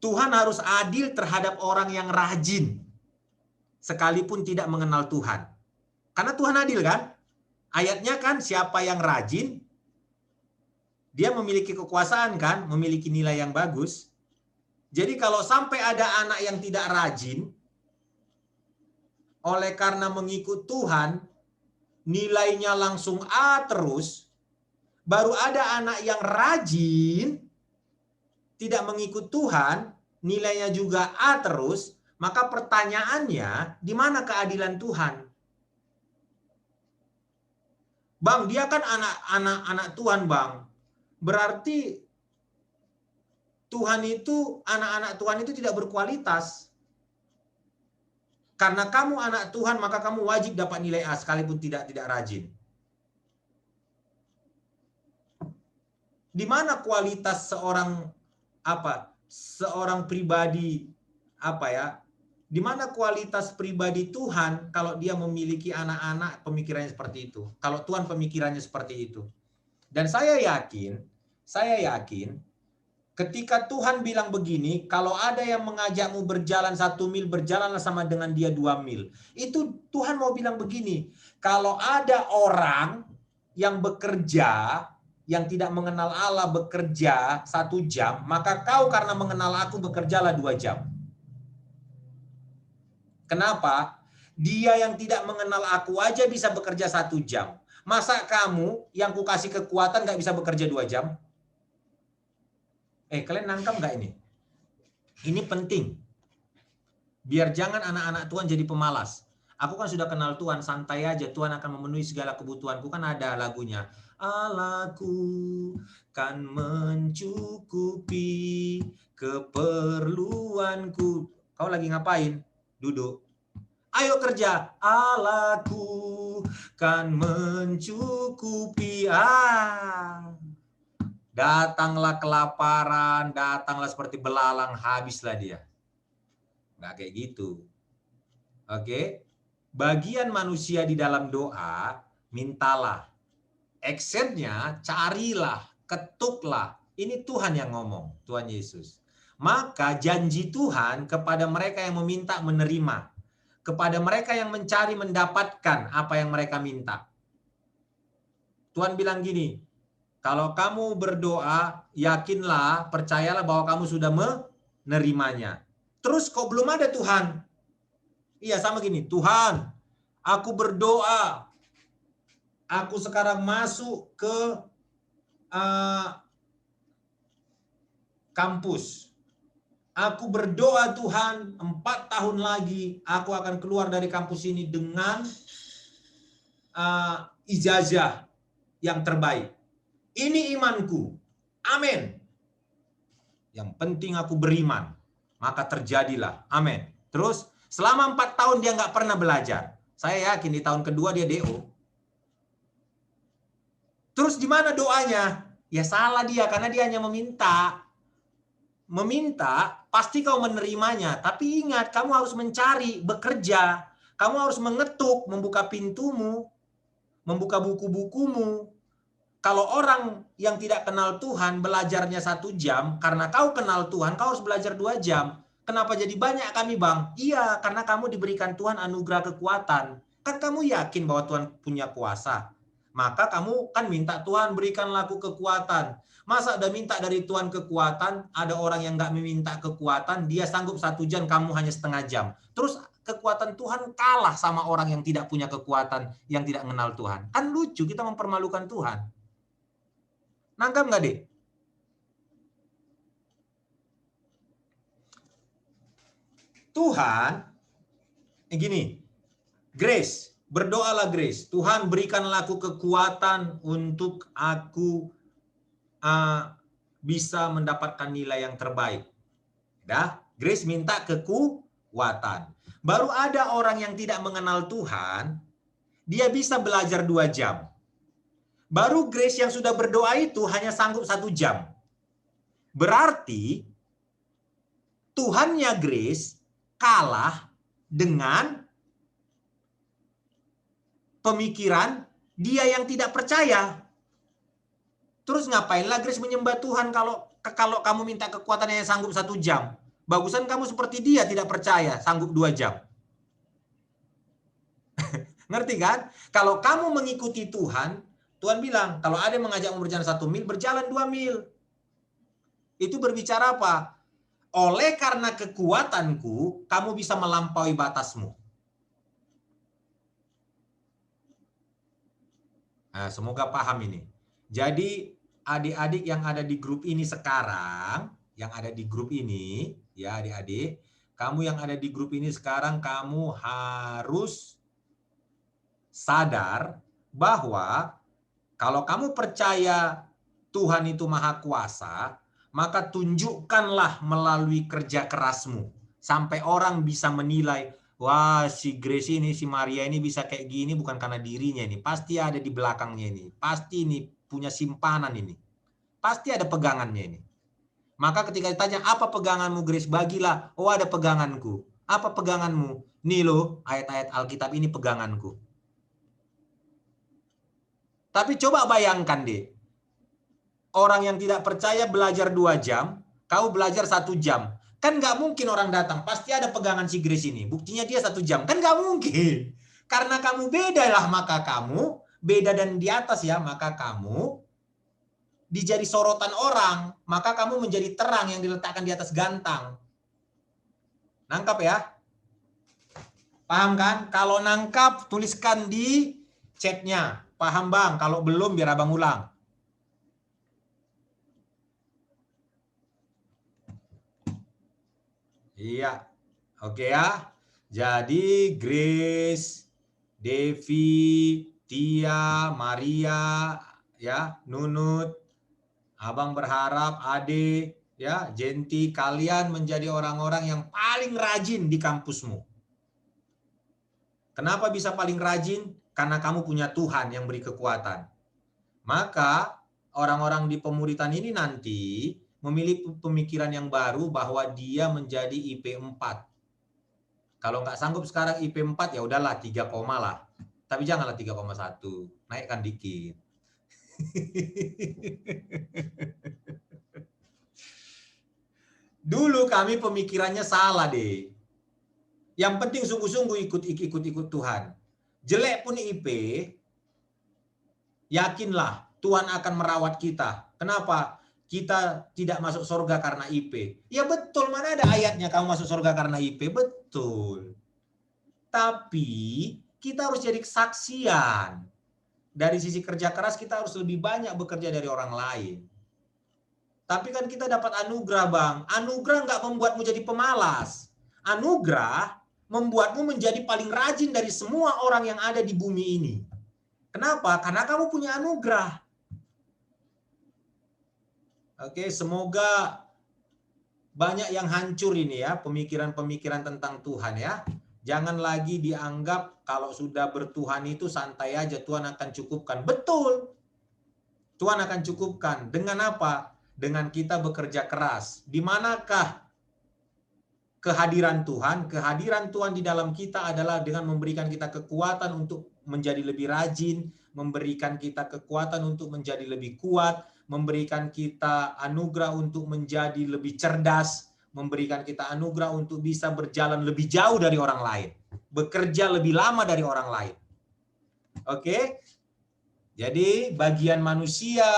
Tuhan harus adil terhadap orang yang rajin, sekalipun tidak mengenal Tuhan. Karena Tuhan adil kan? Ayatnya kan siapa yang rajin, dia memiliki kekuasaan kan, memiliki nilai yang bagus. Jadi kalau sampai ada anak yang tidak rajin, oleh karena mengikut Tuhan, nilainya langsung A terus, baru ada anak yang rajin, tidak mengikut Tuhan, nilainya juga A terus, maka pertanyaannya, di mana keadilan Tuhan? Bang, dia kan anak Tuhan, Bang. Berarti anak-anak Tuhan itu tidak berkualitas. Karena kamu anak Tuhan, maka kamu wajib dapat nilai A sekalipun tidak rajin. Di mana kualitas seorang pribadi di mana kualitas pribadi Tuhan kalau dia memiliki anak-anak pemikirannya seperti itu? Kalau Tuhan pemikirannya seperti itu. Dan saya yakin ketika Tuhan bilang begini, kalau ada yang mengajakmu berjalan 1 mil, berjalanlah sama dengan dia 2 mil. Itu Tuhan mau bilang begini, kalau ada orang yang bekerja, yang tidak mengenal Allah bekerja 1 jam, maka kau karena mengenal aku bekerjalah 2 jam. Kenapa? Dia yang tidak mengenal aku aja bisa bekerja 1 jam. Masa kamu yang kukasih kekuatan gak bisa bekerja 2 jam? Kalian nangkap gak ini? Ini penting. Biar jangan anak-anak Tuhan jadi pemalas. Aku kan sudah kenal Tuhan, santai aja. Tuhan akan memenuhi segala kebutuhanku. Kan ada lagunya. Allahku kan mencukupi keperluanku. Kau lagi ngapain? Duduk. Ayo kerja. Allahku kan mencukupi. Datanglah kelaparan, datanglah seperti belalang, habislah dia. Nggak kayak gitu. Oke? Bagian manusia di dalam doa, mintalah. Actionnya, carilah, ketuklah. Ini Tuhan yang ngomong, Tuhan Yesus. Maka janji Tuhan kepada mereka yang meminta menerima. Kepada mereka yang mencari mendapatkan apa yang mereka minta. Tuhan bilang gini, kalau kamu berdoa, yakinlah, percayalah bahwa kamu sudah menerimanya. Terus kok belum ada Tuhan? Iya sama gini, Tuhan, aku berdoa. Aku sekarang masuk ke kampus. Aku berdoa Tuhan, 4 tahun lagi aku akan keluar dari kampus ini dengan ijazah yang terbaik. Ini imanku. Amin. Yang penting aku beriman. Maka terjadilah. Amin. Terus selama 4 tahun dia nggak pernah belajar. Saya yakin di tahun kedua dia DO. Terus di mana doanya? Ya salah dia karena dia hanya meminta. Meminta pasti kau menerimanya. Tapi ingat kamu harus mencari, bekerja. Kamu harus mengetuk, membuka pintumu, membuka buku-bukumu. Kalau orang yang tidak kenal Tuhan belajarnya 1 jam, karena kau kenal Tuhan, kau harus belajar 2 jam. Kenapa jadi banyak kami bang? Iya, karena kamu diberikan Tuhan anugerah kekuatan. Kan kamu yakin bahwa Tuhan punya kuasa. Maka kamu kan minta Tuhan berikanlah aku kekuatan. Masa udah minta dari Tuhan kekuatan, ada orang yang nggak meminta kekuatan, dia sanggup 1 jam, kamu hanya setengah jam. Terus kekuatan Tuhan kalah sama orang yang tidak punya kekuatan, yang tidak mengenal Tuhan. Kan lucu, kita mempermalukan Tuhan. Nangkap nggak, Dek? Tuhan, gini, Grace, berdoalah Grace. Tuhan berikanlah aku kekuatan untuk aku bisa mendapatkan nilai yang terbaik. Dah, Grace minta kekuatan. Baru ada orang yang tidak mengenal Tuhan, dia bisa belajar 2 jam. Baru Grace yang sudah berdoa itu hanya sanggup 1 jam. Berarti Tuhannya Grace kalah dengan pemikiran dia yang tidak percaya. Terus ngapainlah Grace menyembah Tuhan kalau kamu minta kekuatan yang sanggup 1 jam? Bagusan kamu seperti dia, tidak percaya, sanggup 2 jam. Ngerti kan? Kalau kamu mengikuti Tuhan, Tuhan bilang, kalau ada yang mengajakmu berjalan 1 mil, berjalan 2 mil. Itu berbicara apa? Oleh karena kekuatanku, kamu bisa melampaui batasmu. Nah, semoga paham ini. Jadi, adik-adik yang ada di grup ini sekarang, ya adik-adik, kamu yang ada di grup ini sekarang, kamu harus sadar bahwa kalau kamu percaya Tuhan itu maha kuasa, maka tunjukkanlah melalui kerja kerasmu. Sampai orang bisa menilai, wah si Grace ini, si Maria ini bisa kayak gini bukan karena dirinya ini. Pasti ada di belakangnya ini. Pasti ini punya simpanan ini. Pasti ada pegangannya ini. Maka ketika ditanya, apa peganganmu Grace? Bagilah, oh ada peganganku. Apa peganganmu? Nih loh, ayat-ayat Alkitab ini peganganku. Tapi coba bayangkan deh. Orang yang tidak percaya belajar 2 jam, kau belajar 1 jam. Kan nggak mungkin orang datang, pasti ada pegangan si Grace ini. Buktinya dia 1 jam, kan nggak mungkin. Karena kamu beda lah, maka kamu, beda dan di atas ya, maka kamu dijadi sorotan orang, maka kamu menjadi terang yang diletakkan di atas gantang. Nangkap ya? Paham kan? Kalau nangkap, tuliskan di chatnya. Paham bang? Kalau belum, biar abang ulang. Iya, oke ya. Jadi Grace, Devi, Tia, Maria, ya, Nunut, abang berharap Ade, ya, Jenti, kalian menjadi orang-orang yang paling rajin di kampusmu. Kenapa bisa paling rajin? Karena kamu punya Tuhan yang beri kekuatan. Maka orang-orang di pemuritan ini nanti memiliki pemikiran yang baru bahwa dia menjadi IP 4. Kalau nggak sanggup sekarang IP 4 ya udahlah 3, lah. Tapi janganlah 3,1. Naikkan dikit. Dulu kami pemikirannya salah deh. Yang penting sungguh-sungguh ikut Tuhan. Jelek pun IP, yakinlah Tuhan akan merawat kita. Kenapa? Kita tidak masuk surga karena IP. Ya betul, mana ada ayatnya kamu masuk surga karena IP? Betul. Tapi kita harus jadi kesaksian. Dari sisi kerja keras kita harus lebih banyak bekerja dari orang lain. Tapi kan kita dapat anugerah bang. Anugerah nggak membuatmu jadi pemalas. Anugerah membuatmu menjadi paling rajin dari semua orang yang ada di bumi ini. Kenapa? Karena kamu punya anugerah. Oke, semoga banyak yang hancur ini ya, pemikiran-pemikiran tentang Tuhan ya. Jangan lagi dianggap kalau sudah bertuhan itu santai aja, Tuhan akan cukupkan. Betul. Tuhan akan cukupkan. Dengan apa? Dengan kita bekerja keras. Di manakah kehadiran Tuhan? Kehadiran Tuhan di dalam kita adalah dengan memberikan kita kekuatan untuk menjadi lebih rajin, memberikan kita kekuatan untuk menjadi lebih kuat, memberikan kita anugerah untuk menjadi lebih cerdas, memberikan kita anugerah untuk bisa berjalan lebih jauh dari orang lain, bekerja lebih lama dari orang lain. Oke? Jadi bagian manusia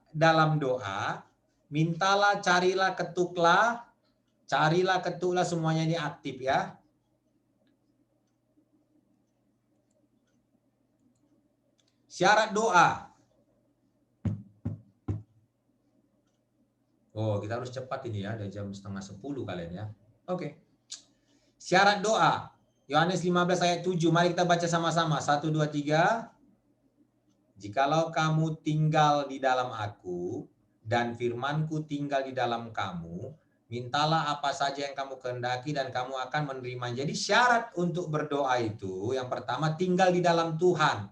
dalam doa, mintalah, carilah, ketuklah semuanya ini aktif ya. Syarat doa. Oh, kita harus cepat ini ya, udah jam 9:30 kalian ya. Oke. Syarat doa. Yohanes 15 ayat 7. Mari kita baca sama-sama. 1, 2, 3. Jikalau kamu tinggal di dalam aku dan firmanku tinggal di dalam kamu, mintalah apa saja yang kamu kehendaki dan kamu akan menerima. Jadi syarat untuk berdoa itu yang pertama tinggal di dalam Tuhan.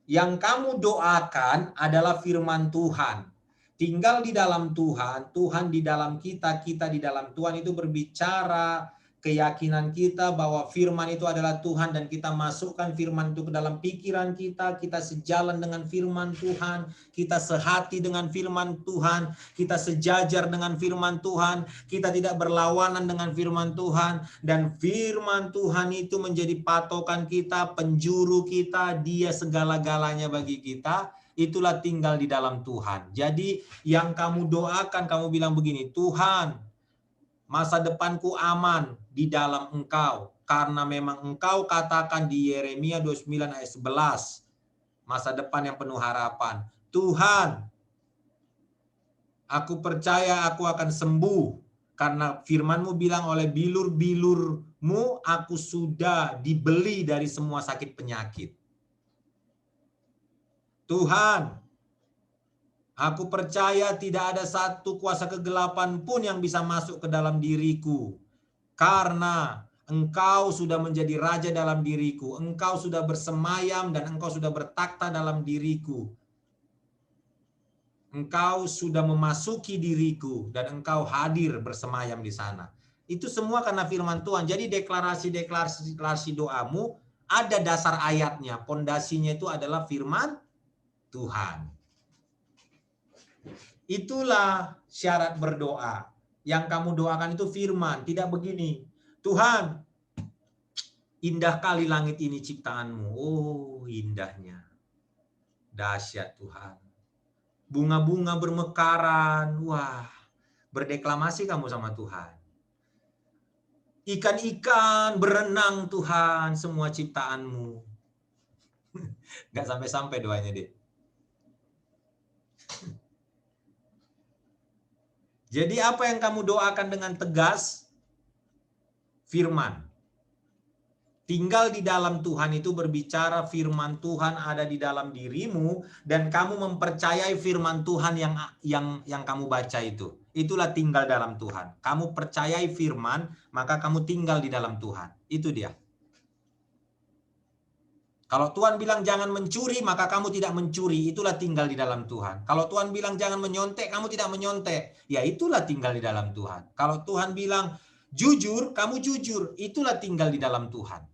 Yang kamu doakan adalah firman Tuhan. Tinggal di dalam Tuhan, Tuhan di dalam kita, kita di dalam Tuhan itu berbicara keyakinan kita bahwa firman itu adalah Tuhan dan kita masukkan firman itu ke dalam pikiran kita, kita sejalan dengan firman Tuhan, kita sehati dengan firman Tuhan, kita sejajar dengan firman Tuhan, kita tidak berlawanan dengan firman Tuhan, dan firman Tuhan itu menjadi patokan kita, penjuru kita, dia segala-galanya bagi kita. Itulah tinggal di dalam Tuhan. Jadi yang kamu doakan, kamu bilang begini, Tuhan, masa depanku aman di dalam Engkau. Karena memang Engkau katakan di Yeremia 29 ayat 11. Masa depan yang penuh harapan. Tuhan, aku percaya aku akan sembuh. Karena firman-Mu bilang oleh bilur-bilur-Mu aku sudah dibeli dari semua sakit penyakit. Tuhan, aku percaya tidak ada satu kuasa kegelapan pun yang bisa masuk ke dalam diriku. Karena Engkau sudah menjadi raja dalam diriku. Engkau sudah bersemayam dan Engkau sudah bertakhta dalam diriku. Engkau sudah memasuki diriku dan Engkau hadir bersemayam di sana. Itu semua karena firman Tuhan. Jadi deklarasi doamu ada dasar ayatnya. Pondasinya itu adalah firman Tuhan. Itulah syarat berdoa. Yang kamu doakan itu firman, tidak begini. Tuhan, indah kali langit ini ciptaanmu. Oh, indahnya. Dahsyat Tuhan. Bunga-bunga bermekaran. Wah, berdeklamasi kamu sama Tuhan. Ikan-ikan berenang Tuhan, semua ciptaanmu. Gak sampai-sampai doanya deh. Jadi apa yang kamu doakan dengan tegas? Firman. Tinggal di dalam Tuhan itu berbicara firman Tuhan ada di dalam dirimu dan kamu mempercayai firman Tuhan yang kamu baca itu. Itulah tinggal dalam Tuhan. Kamu percayai firman, maka kamu tinggal di dalam Tuhan. Itu dia. Kalau Tuhan bilang jangan mencuri, maka kamu tidak mencuri. Itulah tinggal di dalam Tuhan. Kalau Tuhan bilang jangan menyontek, kamu tidak menyontek. Ya itulah tinggal di dalam Tuhan. Kalau Tuhan bilang jujur, kamu jujur. Itulah tinggal di dalam Tuhan.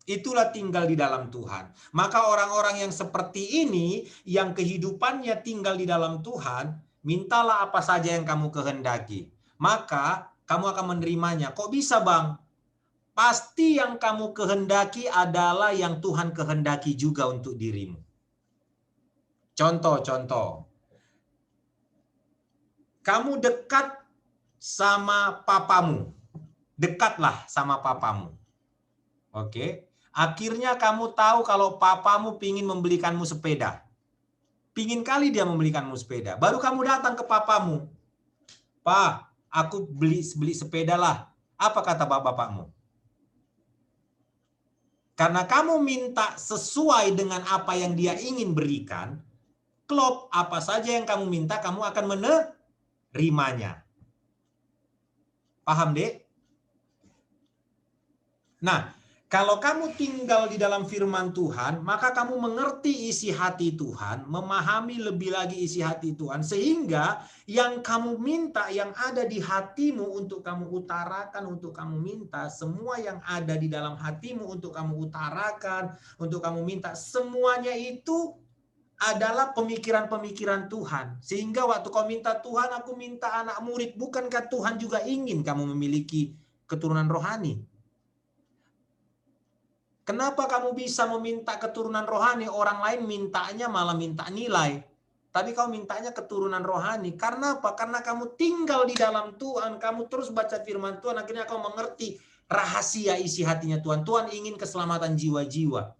Itulah tinggal di dalam Tuhan. Maka orang-orang yang seperti ini, yang kehidupannya tinggal di dalam Tuhan, mintalah apa saja yang kamu kehendaki. Maka kamu akan menerimanya. Kok bisa, Bang? Pasti yang kamu kehendaki adalah yang Tuhan kehendaki juga untuk dirimu. Contoh. Kamu dekat sama papamu. Dekatlah sama papamu. Oke. Akhirnya kamu tahu kalau papamu pingin membelikanmu sepeda. Pingin kali dia membelikanmu sepeda. Baru kamu datang ke papamu. Pak, aku beli sepeda lah. Apa kata bapakmu? Karena kamu minta sesuai dengan apa yang dia ingin berikan, klop apa saja yang kamu minta, kamu akan menerimanya. Paham, Dek? Nah, kalau kamu tinggal di dalam firman Tuhan, maka kamu mengerti isi hati Tuhan, memahami lebih lagi isi hati Tuhan, sehingga yang kamu minta, yang ada di hatimu untuk kamu utarakan, untuk kamu minta, semua yang ada di dalam hatimu untuk kamu utarakan, untuk kamu minta, semuanya itu adalah pemikiran-pemikiran Tuhan. Sehingga waktu kau minta, Tuhan aku minta anak murid, bukankah Tuhan juga ingin kamu memiliki keturunan rohani? Kenapa kamu bisa meminta keturunan rohani? Orang lain mintanya malah minta nilai. Tapi kau mintanya keturunan rohani. Karena apa? Karena kamu tinggal di dalam Tuhan. Kamu terus baca firman Tuhan. Akhirnya kau mengerti rahasia isi hatinya Tuhan. Tuhan ingin keselamatan jiwa-jiwa.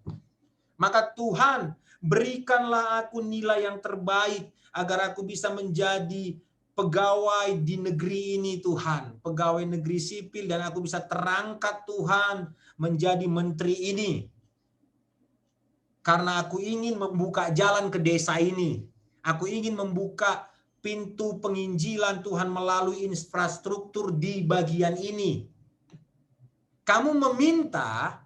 Maka Tuhan, berikanlah aku nilai yang terbaik. Agar aku bisa menjadi pegawai di negeri ini Tuhan. Pegawai negeri sipil. Dan aku bisa terangkat Tuhan menjadi menteri ini. Karena aku ingin membuka jalan ke desa ini. Aku ingin membuka pintu penginjilan Tuhan melalui infrastruktur di bagian ini. Kamu meminta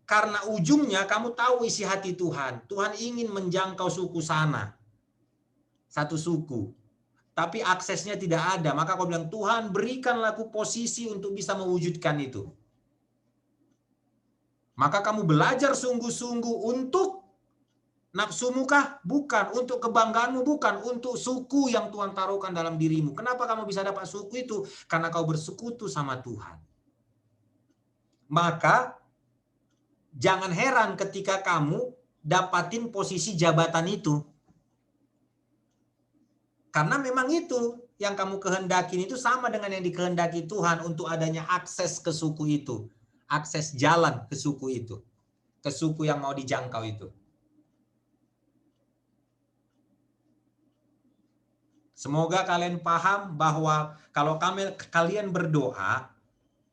karena ujungnya kamu tahu isi hati Tuhan. Tuhan ingin menjangkau suku sana. Satu suku. Tapi aksesnya tidak ada. Maka kau bilang, Tuhan berikanlah aku posisi untuk bisa mewujudkan itu. Maka kamu belajar sungguh-sungguh untuk nafsumu kah? Bukan. Untuk kebanggaanmu? Bukan. Untuk suku yang Tuhan taruhkan dalam dirimu. Kenapa kamu bisa dapat suku itu? Karena kau bersekutu sama Tuhan. Maka jangan heran ketika kamu dapatin posisi jabatan itu. Karena memang itu yang kamu kehendakin itu sama dengan yang dikehendaki Tuhan untuk adanya akses ke suku itu. Akses jalan ke suku itu. Ke suku yang mau dijangkau itu. Semoga kalian paham bahwa kalau kalian berdoa,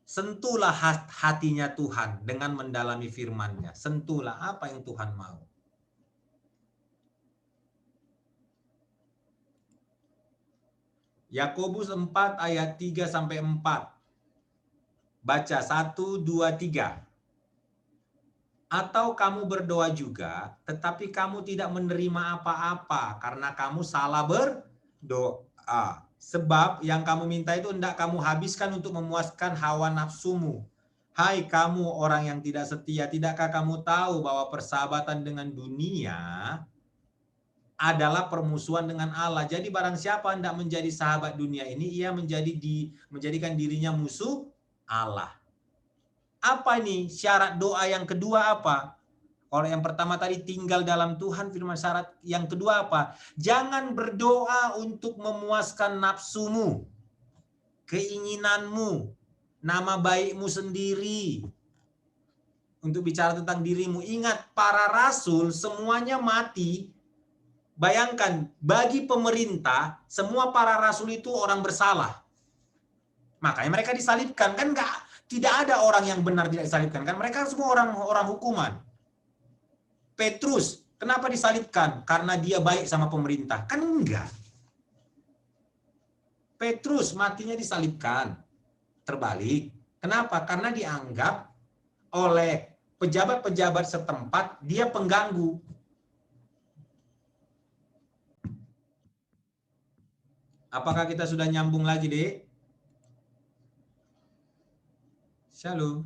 sentuhlah hatinya Tuhan dengan mendalami firman-Nya. Sentuhlah apa yang Tuhan mau. Yakobus 4 ayat 3 sampai 4. Baca 1, 2, 3. Atau kamu berdoa juga, tetapi kamu tidak menerima apa-apa karena kamu salah berdoa. Sebab yang kamu minta itu hendak kamu habiskan untuk memuaskan hawa nafsumu. Hai kamu orang yang tidak setia, tidakkah kamu tahu bahwa persahabatan dengan dunia adalah permusuhan dengan Allah. Jadi barang siapa hendak menjadi sahabat dunia ini, ia menjadikan dirinya musuh Allah. Apa ini syarat doa yang kedua apa? Kalau yang pertama tadi tinggal dalam Tuhan, firman syarat yang kedua apa? Jangan berdoa untuk memuaskan nafsumu, keinginanmu, nama baikmu sendiri. Untuk bicara tentang dirimu, ingat para rasul semuanya mati. Bayangkan, bagi pemerintah, semua para rasul itu orang bersalah. Makanya mereka disalibkan. Kan tidak ada orang yang benar tidak disalibkan. Kan mereka semua orang hukuman. Petrus, kenapa disalibkan? Karena dia baik sama pemerintah. Kan enggak. Petrus matinya disalibkan. Terbalik. Kenapa? Karena dianggap oleh pejabat-pejabat setempat dia pengganggu. Apakah kita sudah nyambung lagi, Dek? Shalom.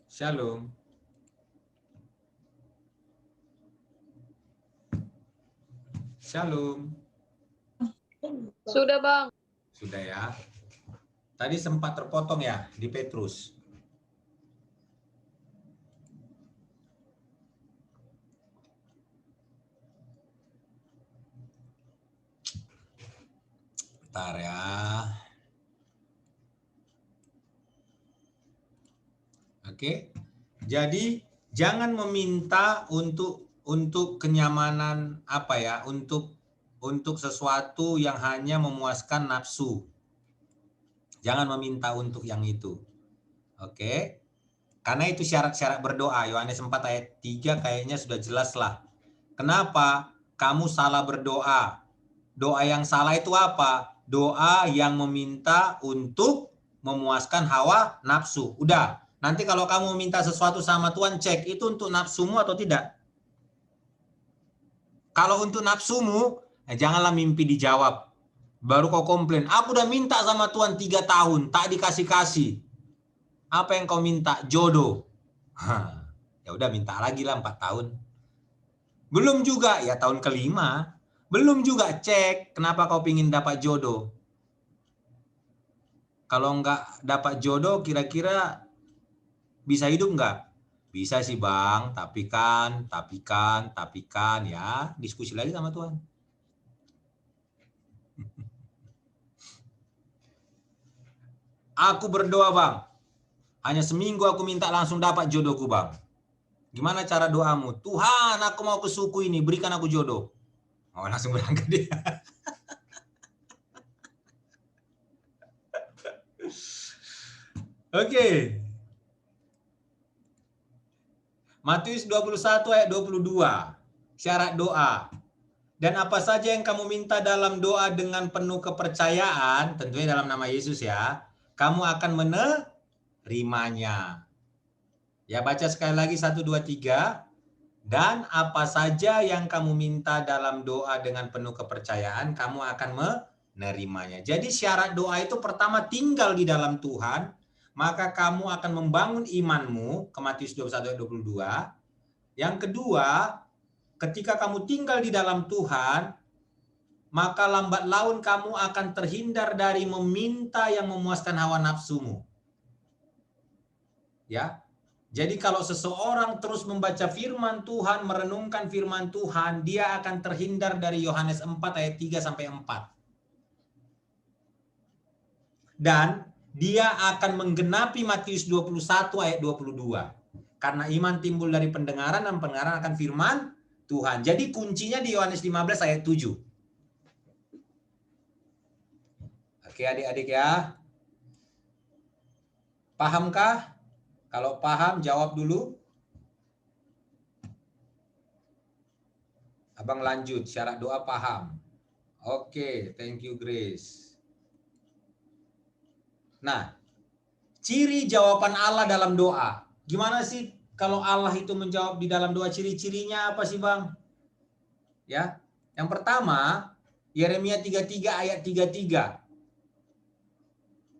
Shalom. Shalom. Sudah, Bang. Sudah ya. Tadi sempat terpotong ya di Petrus. Bentar ya. Oke. Jadi jangan meminta untuk kenyamanan apa ya, untuk sesuatu yang hanya memuaskan nafsu. Jangan meminta untuk yang itu. Oke. Karena itu syarat-syarat berdoa. Yohanes 4 ayat 3 kayaknya sudah jelas lah. Kenapa kamu salah berdoa? Doa yang salah itu apa? Doa yang meminta untuk memuaskan hawa nafsu. Udah. Nanti kalau kamu minta sesuatu sama Tuhan, cek itu untuk nafsumu atau tidak. Kalau untuk nafsumu, janganlah mimpi dijawab. Baru kau komplain, aku udah minta sama Tuhan 3 tahun, tak dikasih-kasih. Apa yang kau minta? Jodoh. Ya udah minta lagi lah 4 tahun. Belum juga, ya tahun kelima. Belum juga, cek kenapa kau pingin dapat jodoh. Kalau nggak dapat jodoh, kira-kira bisa hidup nggak? Bisa sih Bang, tapi kan, ya diskusi lagi sama Tuhan. Aku berdoa Bang, hanya seminggu aku minta langsung dapat jodohku Bang. Gimana cara doamu? Tuhan, aku mau ke suku ini, berikan aku jodoh. Oh, langsung berangkat dia. Oke. Matius 21 ayat 22. Syarat doa. Dan apa saja yang kamu minta dalam doa dengan penuh kepercayaan, tentunya dalam nama Yesus ya, kamu akan menerimanya. Ya, baca sekali lagi 1, 2, 3. Dan apa saja yang kamu minta dalam doa dengan penuh kepercayaan, kamu akan menerimanya. Jadi syarat doa itu pertama tinggal di dalam Tuhan, maka kamu akan membangun imanmu, ke Matius 21 ayat 22. Yang kedua, ketika kamu tinggal di dalam Tuhan, maka lambat laun kamu akan terhindar dari meminta yang memuaskan hawa nafsumu. Ya. Jadi kalau seseorang terus membaca firman Tuhan, merenungkan firman Tuhan, dia akan terhindar dari Yohanes 4 ayat 3 sampai 4. Dan dia akan menggenapi Matius 21 ayat 22. Karena iman timbul dari pendengaran dan pendengaran akan firman Tuhan. Jadi kuncinya di Yohanes 15 ayat 7. Oke adik-adik ya. Pahamkah? Kalau paham jawab dulu. Abang lanjut, syarat doa paham. Oke, thank you Grace. Nah, ciri jawaban Allah dalam doa. Gimana sih kalau Allah itu menjawab di dalam doa, ciri-cirinya apa sih Bang? Ya, yang pertama, Yeremia 33 ayat 33.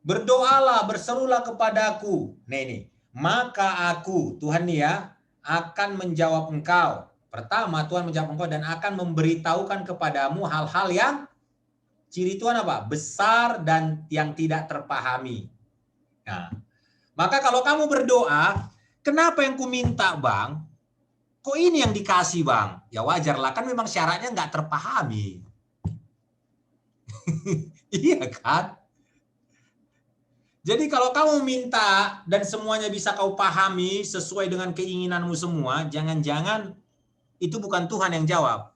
Berdoalah, berserulah kepadaku. Nah ini, maka aku, Tuhan nih ya, akan menjawab engkau. Pertama, Tuhan menjawab engkau dan akan memberitahukan kepadamu hal-hal yang ciri Tuhan apa? Besar dan yang tidak terpahami. Nah, maka kalau kamu berdoa, kenapa yang ku minta Bang? Kok ini yang dikasih Bang? Ya wajarlah, kan memang syaratnya nggak terpahami. Iya kan? Jadi kalau kamu minta dan semuanya bisa kau pahami sesuai dengan keinginanmu semua, jangan-jangan itu bukan Tuhan yang jawab.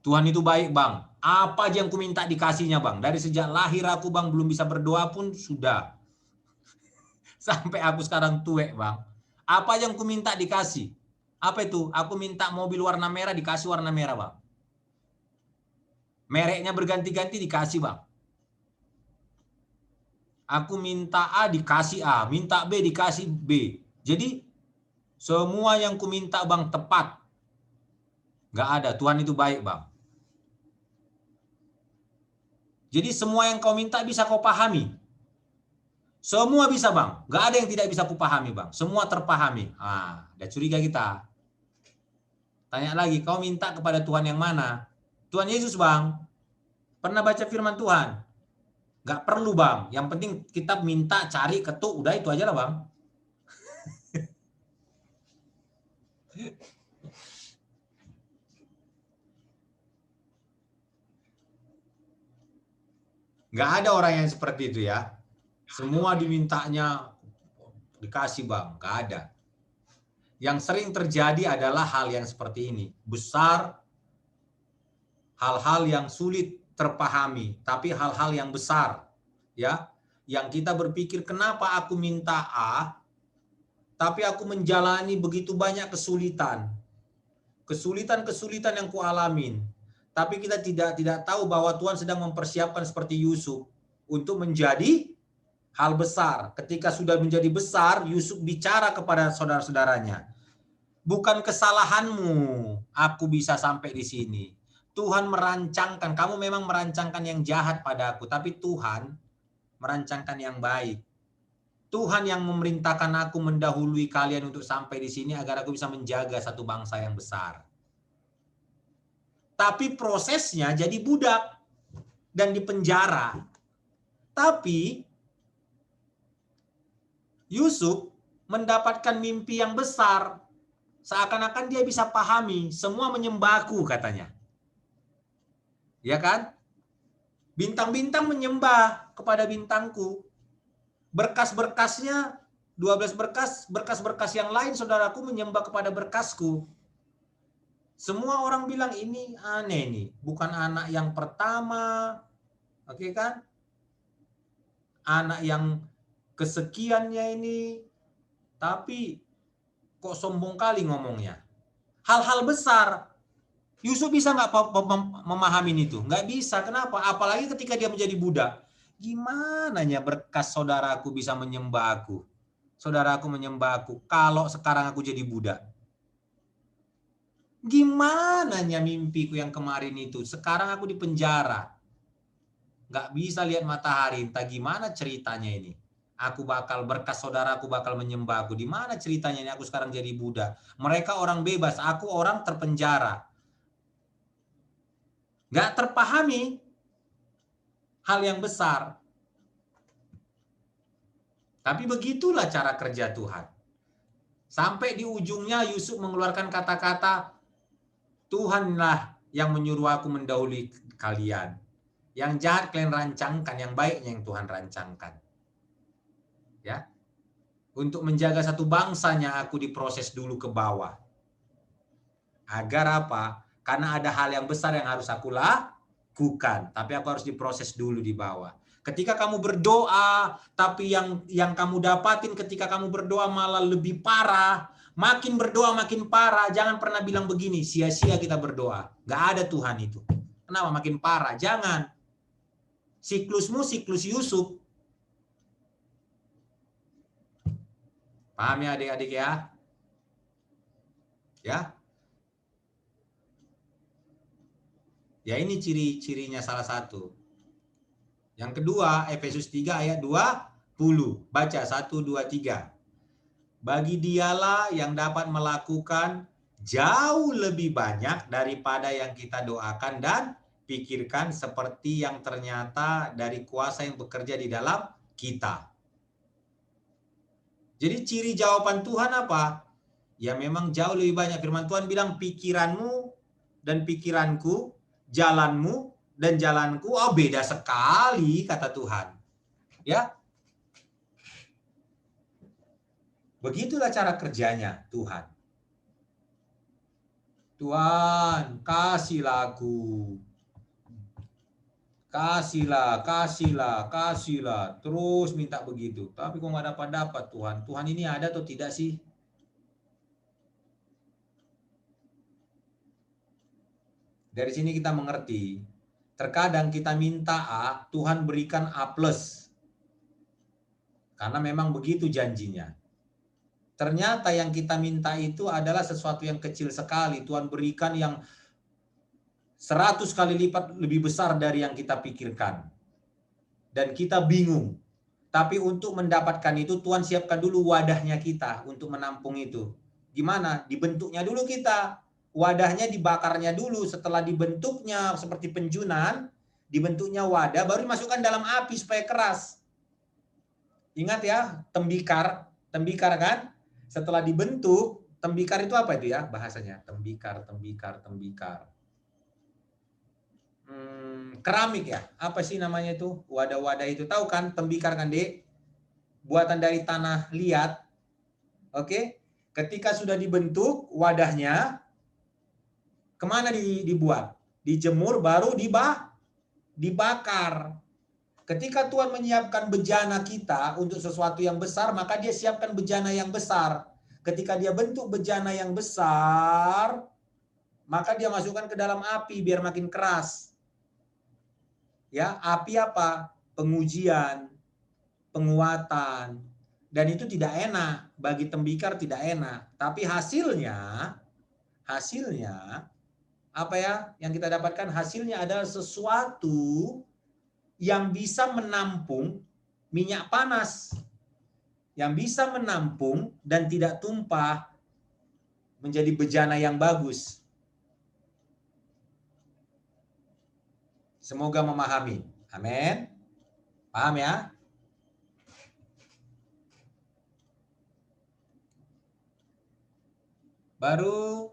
Tuhan itu baik Bang. Apa aja yang ku minta dikasihnya Bang. Dari sejak lahir aku Bang belum bisa berdoa pun sudah. Sampai aku sekarang tuwek Bang. Apa aja yang ku minta dikasih. Apa itu? Aku minta mobil warna merah dikasih warna merah Bang. Mereknya berganti-ganti dikasih Bang. Aku minta A dikasih A, minta B dikasih B. Jadi semua yang ku minta Bang tepat. Nggak ada, Tuhan itu baik Bang. Jadi semua yang kau minta bisa kau pahami. Semua bisa Bang, nggak ada yang tidak bisa kupahami Bang. Semua terpahami. Ada curiga kita. Tanya lagi, kau minta kepada Tuhan yang mana? Tuhan Yesus Bang. Pernah baca firman Tuhan? Nggak perlu Bang. Yang penting kita minta, cari, ketuk, udah itu aja lah Bang. Nggak ada orang yang seperti itu ya. Semua dimintanya dikasih Bang. Nggak ada. Yang sering terjadi adalah hal yang seperti ini. Besar, hal-hal yang sulit terpahami, tapi hal-hal yang besar. Ya, yang kita berpikir kenapa aku minta A, tapi aku menjalani begitu banyak kesulitan. Kesulitan-kesulitan yang kualamin. Tapi kita tidak tahu bahwa Tuhan sedang mempersiapkan seperti Yusuf untuk menjadi hal besar. Ketika sudah menjadi besar, Yusuf bicara kepada saudara-saudaranya. Bukan kesalahanmu aku bisa sampai di sini. Tuhan merancangkan, kamu memang merancangkan yang jahat padaku, tapi Tuhan merancangkan yang baik. Tuhan yang memerintahkan aku mendahului kalian untuk sampai di sini agar aku bisa menjaga satu bangsa yang besar. Tapi prosesnya jadi budak dan dipenjara. Tapi Yusuf mendapatkan mimpi yang besar. Seakan-akan dia bisa pahami, semua menyembahku katanya. Ya kan? Bintang-bintang menyembah kepada bintangku. Berkas-berkasnya 12 berkas, berkas-berkas yang lain saudaraku menyembah kepada berkasku. Semua orang bilang ini aneh nih, bukan anak yang pertama. Oke kan? Anak yang kesekiannya ini, tapi kok sombong kali ngomongnya. Hal-hal besar. Yusuf bisa nggak memahami itu? Nggak bisa. Kenapa? Apalagi ketika dia menjadi budak. Gimana ya berkas saudaraku bisa menyembah aku? Saudaraku menyembah aku. Kalau sekarang aku jadi budak. Gimana ya mimpiku yang kemarin itu? Sekarang aku di penjara. Nggak bisa lihat matahari. Entah gimana ceritanya ini. Aku bakal berkas saudaraku bakal menyembah aku. Di mana ceritanya ini aku sekarang jadi budak? Mereka orang bebas. Aku orang terpenjara. Nggak terpahami hal yang besar. Tapi begitulah cara kerja Tuhan. Sampai di ujungnya Yusuf mengeluarkan kata-kata, Tuhanlah yang menyuruh aku mendahului kalian. Yang jahat kalian rancangkan, yang baiknya yang Tuhan rancangkan. Ya. Untuk menjaga satu bangsanya aku diproses dulu ke bawah. Agar apa? Karena ada hal yang besar yang harus aku lakukan. Tapi aku harus diproses dulu di bawah. Ketika kamu berdoa, tapi yang kamu dapatin ketika kamu berdoa malah lebih parah. Makin berdoa makin parah. Jangan pernah bilang begini, sia-sia kita berdoa. Gak ada Tuhan itu. Kenapa makin parah? Jangan. Siklusmu siklus Yusuf. Paham ya adik-adik ya? Ya? Ya ini ciri-cirinya salah satu. Yang kedua, Efesus 3 ayat 20. Baca 1, 2, 3. Bagi dialah yang dapat melakukan jauh lebih banyak daripada yang kita doakan dan pikirkan seperti yang ternyata dari kuasa yang bekerja di dalam kita. Jadi ciri jawaban Tuhan apa? Ya memang jauh lebih banyak. Firman Tuhan bilang pikiranmu dan pikiranku, jalanmu dan jalanku, oh beda sekali kata Tuhan. Ya. Begitulah cara kerjanya Tuhan. Tuhan, kasihlah aku. Kasihlah, kasihlah, kasihlah. Terus minta begitu. Tapi kok nggak dapat-dapat Tuhan. Tuhan ini ada atau tidak sih? Dari sini kita mengerti. Terkadang kita minta A, Tuhan berikan A+. Karena memang begitu janjinya. Ternyata yang kita minta itu adalah sesuatu yang kecil sekali. Tuhan berikan yang 100 kali lipat lebih besar dari yang kita pikirkan. Dan kita bingung. Tapi untuk mendapatkan itu, Tuhan siapkan dulu wadahnya kita untuk menampung itu. Gimana? Dibentuknya dulu kita. Wadahnya dibakarnya dulu. Setelah dibentuknya seperti penjunan, dibentuknya wadah, baru dimasukkan dalam api supaya keras. Ingat ya, tembikar. Tembikar kan? Setelah dibentuk, tembikar itu apa itu ya bahasanya? Tembikar, tembikar, tembikar. Keramik ya? Apa sih namanya itu? Wadah-wadah itu. Tahu kan tembikar kan, Dek? Buatan dari tanah liat. Oke? Ketika sudah dibentuk wadahnya, kemana dibuat? Dijemur baru dibakar. Ketika Tuhan menyiapkan bejana kita untuk sesuatu yang besar, maka dia siapkan bejana yang besar. Ketika dia bentuk bejana yang besar, maka dia masukkan ke dalam api biar makin keras. Ya, api apa? Pengujian, penguatan. Dan itu tidak enak. Bagi tembikar tidak enak. Tapi hasilnya apa ya yang kita dapatkan? Hasilnya adalah sesuatu yang bisa menampung minyak panas, yang bisa menampung dan tidak tumpah, menjadi bejana yang bagus. Semoga memahami. Amin. Paham ya? Baru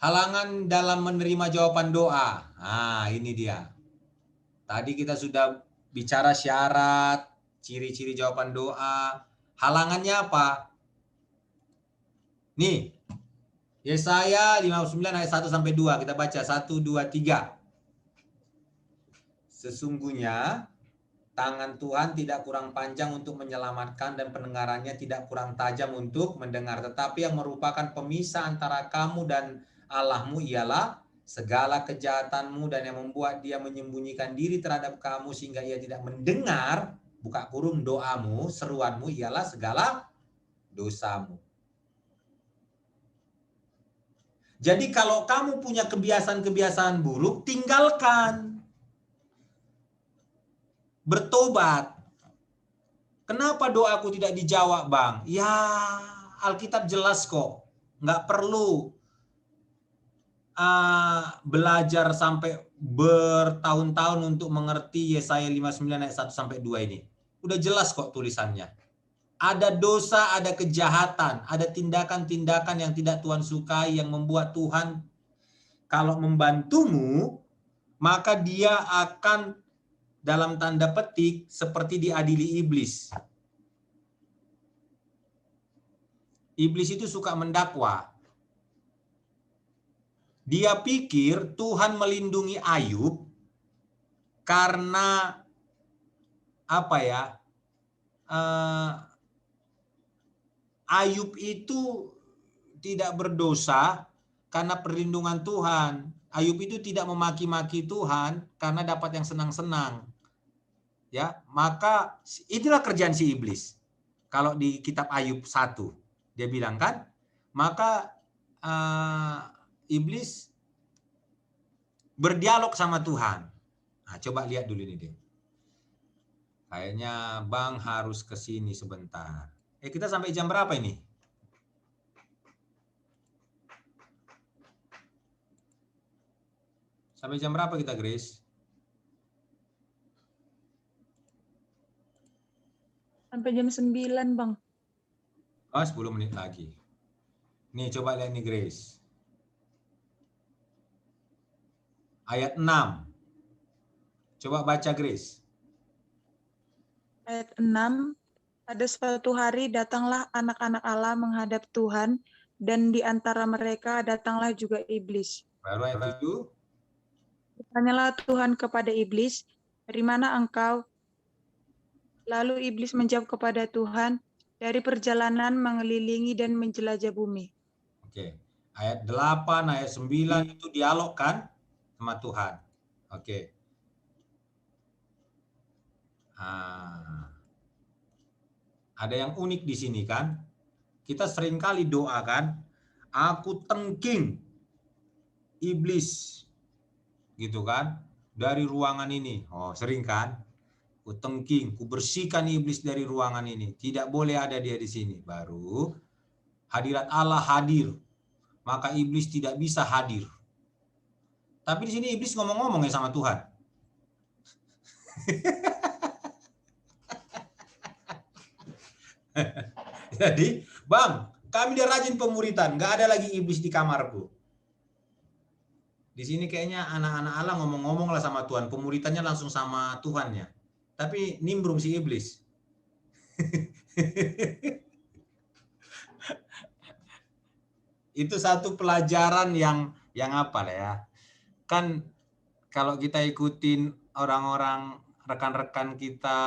halangan dalam menerima jawaban doa. Nah, ini dia. Tadi kita sudah bicara syarat, ciri-ciri jawaban doa. Halangannya apa? Nih, Yesaya 59 ayat 1 sampai 2. Kita baca 1, 2, 3. Sesungguhnya tangan Tuhan tidak kurang panjang untuk menyelamatkan dan pendengarannya tidak kurang tajam untuk mendengar. Tetapi yang merupakan pemisah antara kamu dan Allahmu ialah segala kejahatanmu dan yang membuat dia menyembunyikan diri terhadap kamu sehingga ia tidak mendengar, buka kurung doamu, seruanmu ialah segala dosamu. Jadi kalau kamu punya kebiasaan-kebiasaan buruk, tinggalkan. Bertobat. Kenapa doaku tidak dijawab, Bang? Ya, Alkitab jelas kok. Nggak perlu belajar sampai bertahun-tahun untuk mengerti Yesaya 59 ayat 1 sampai 2 ini. Udah jelas kok tulisannya. Ada dosa, ada kejahatan, ada tindakan-tindakan yang tidak Tuhan sukai yang membuat Tuhan kalau membantumu, maka dia akan dalam tanda petik seperti diadili iblis. Iblis itu suka mendakwa. Dia pikir Tuhan melindungi Ayub karena apa ya? Ayub itu tidak berdosa karena perlindungan Tuhan. Ayub itu tidak memaki-maki Tuhan karena dapat yang senang-senang. Ya, maka itulah kerjaan si iblis. Kalau di kitab Ayub 1, dia bilang kan, maka iblis berdialog sama Tuhan. Nah, coba lihat dulu ini deh. Kayaknya Bang harus ke sini sebentar. Kita sampai jam berapa ini? Sampai jam berapa kita, Grace? Sampai jam 9, Bang. Oh, 10 menit lagi. Nih, coba lihat nih, Grace. Ayat 6. Coba baca, Grace. Ayat 6. Pada suatu hari datanglah anak-anak Allah menghadap Tuhan, dan di antara mereka datanglah juga iblis. Baru ayat 7. Bertanyalah Tuhan kepada iblis, dari mana engkau? Lalu iblis menjawab kepada Tuhan, dari perjalanan mengelilingi dan menjelajah bumi. Oke. Ayat 8, ayat 9 itu dialog kan sama Tuhan. Oke. Ada yang unik di sini kan? Kita seringkali doa kan, aku tengking iblis gitu kan dari ruangan ini. Oh, sering kan? Ku tengking, ku bersihkan iblis dari ruangan ini. Tidak boleh ada dia di sini. Baru hadirat Allah hadir. Maka iblis tidak bisa hadir. Tapi di sini iblis ngomong-ngomong ya sama Tuhan. Jadi, Bang, kami udah rajin pemuritan, nggak ada lagi iblis di kamarku. Di sini kayaknya anak-anak Allah ngomong-ngomong lah sama Tuhan, pemuritannya langsung sama Tuhannya. Tapi nimbrung si iblis. Itu satu pelajaran yang apa lah ya. Kan kalau kita ikutin orang-orang rekan-rekan kita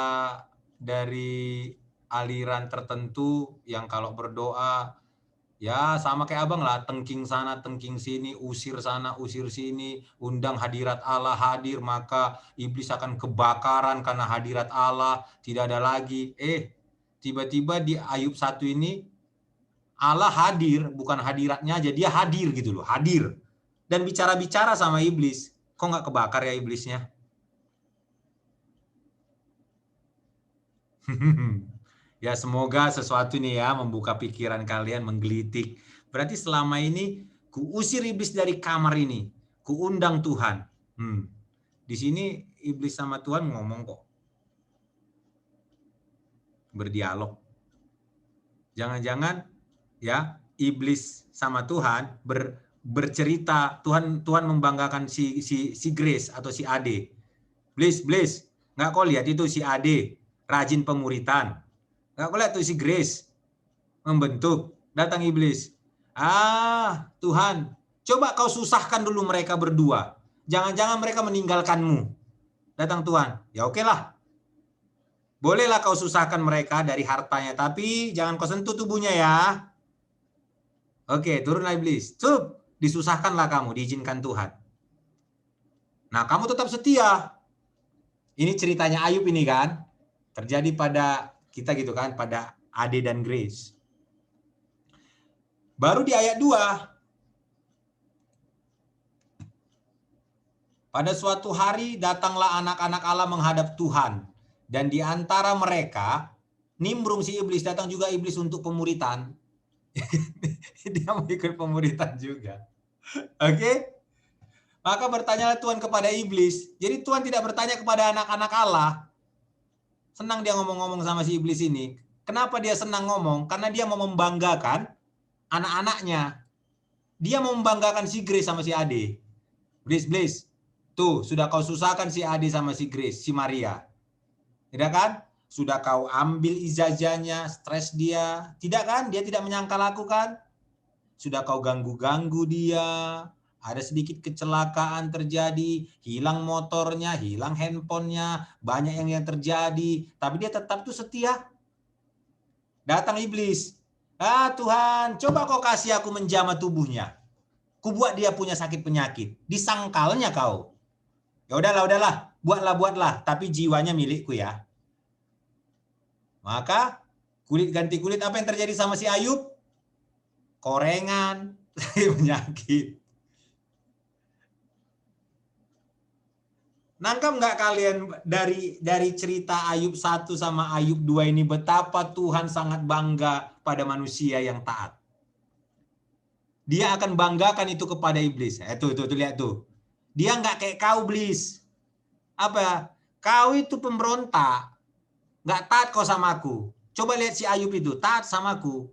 dari aliran tertentu yang kalau berdoa ya sama kayak Abang lah, tengking sana, tengking sini, usir sana, usir sini, undang hadirat Allah hadir, maka iblis akan kebakaran karena hadirat Allah tidak ada lagi. Tiba-tiba di Ayub 1 ini Allah hadir, bukan hadiratnya aja, dia hadir gitu loh, hadir. Dan bicara-bicara sama iblis. Kok nggak kebakar ya iblisnya? Ya semoga sesuatu nih ya membuka pikiran kalian, menggelitik. Berarti selama ini ku usir iblis dari kamar ini, ku undang Tuhan. Di sini iblis sama Tuhan ngomong kok. Berdialog. Jangan-jangan ya iblis sama Tuhan bercerita, Tuhan membanggakan si Grace atau si Ade. Bliss, nggak kau lihat itu si Ade rajin pemuritan. Nggak kau lihat tuh si Grace membentuk. Datang iblis. Tuhan, coba kau susahkan dulu mereka berdua. Jangan-jangan mereka meninggalkanmu. Datang Tuhan. Ya oke lah. Bolehlah kau susahkan mereka dari hartanya, tapi jangan kau sentuh tubuhnya ya. Oke, turunlah iblis. Disusahkanlah kamu, diizinkan Tuhan. Nah, kamu tetap setia. Ini ceritanya Ayub ini kan. Terjadi pada kita gitu kan, pada Ade dan Grace. Baru di ayat 2. Pada suatu hari datanglah anak-anak Allah menghadap Tuhan. Dan di antara mereka, nimbrung si iblis, datang juga iblis untuk pemuritan. Dia mau ikut pemuritan juga. Oke? Maka bertanyalah Tuhan kepada iblis. Jadi Tuhan tidak bertanya kepada anak-anak Allah. Senang dia ngomong-ngomong sama si iblis ini. Kenapa dia senang ngomong? Karena dia mau membanggakan anak-anaknya. Dia mau membanggakan si Grace sama si Ade. Bliss. Tuh, sudah kau susahkan si Ade sama si Grace, si Maria. Tidak kan? Sudah kau ambil ijazahnya, stres dia. Tidak kan? Dia tidak menyangka lakukan. Sudah kau ganggu-ganggu dia. Ada sedikit kecelakaan terjadi. Hilang motornya, hilang handphonenya. Banyak yang terjadi. Tapi dia tetap tuh setia. Datang iblis. Tuhan, coba kau kasih aku menjamah tubuhnya. Ku buat dia punya sakit penyakit. Disangkalnya kau. Ya udahlah. Buatlah. Tapi jiwanya milikku ya. Maka kulit ganti kulit, apa yang terjadi sama si Ayub? Korengan, penyakit. Nangkap nggak kalian dari cerita Ayub 1 sama Ayub 2 ini betapa Tuhan sangat bangga pada manusia yang taat. Dia akan banggakan itu kepada iblis. Tuh lihat tuh. Dia nggak kayak kau, iblis. Apa? Kau itu pemberontak. Nggak taat kau sama aku. Coba lihat si Ayub itu, taat sama aku.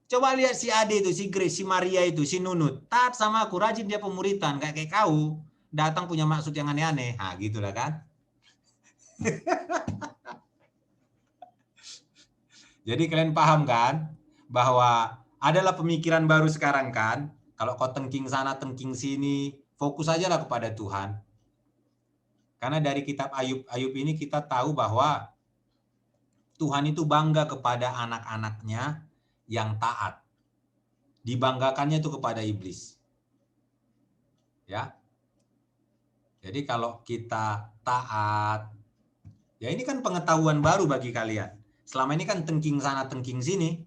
Coba lihat si Ade itu, si Grace, si Maria itu, si Nunut. Taat sama aku, rajin dia pemuritan. Nggak kayak kau. Datang punya maksud yang aneh-aneh. Gitulah kan. Jadi kalian paham kan? Bahwa adalah pemikiran baru sekarang kan. Kalau kau tengking sana, tengking sini. Fokus aja lah kepada Tuhan. Karena dari kitab Ayub ini kita tahu bahwa Tuhan itu bangga kepada anak-anaknya yang taat. Dibanggakannya itu kepada iblis. Ya. Jadi kalau kita taat, ya ini kan pengetahuan baru bagi kalian. Selama ini kan tengking sana, tengking sini.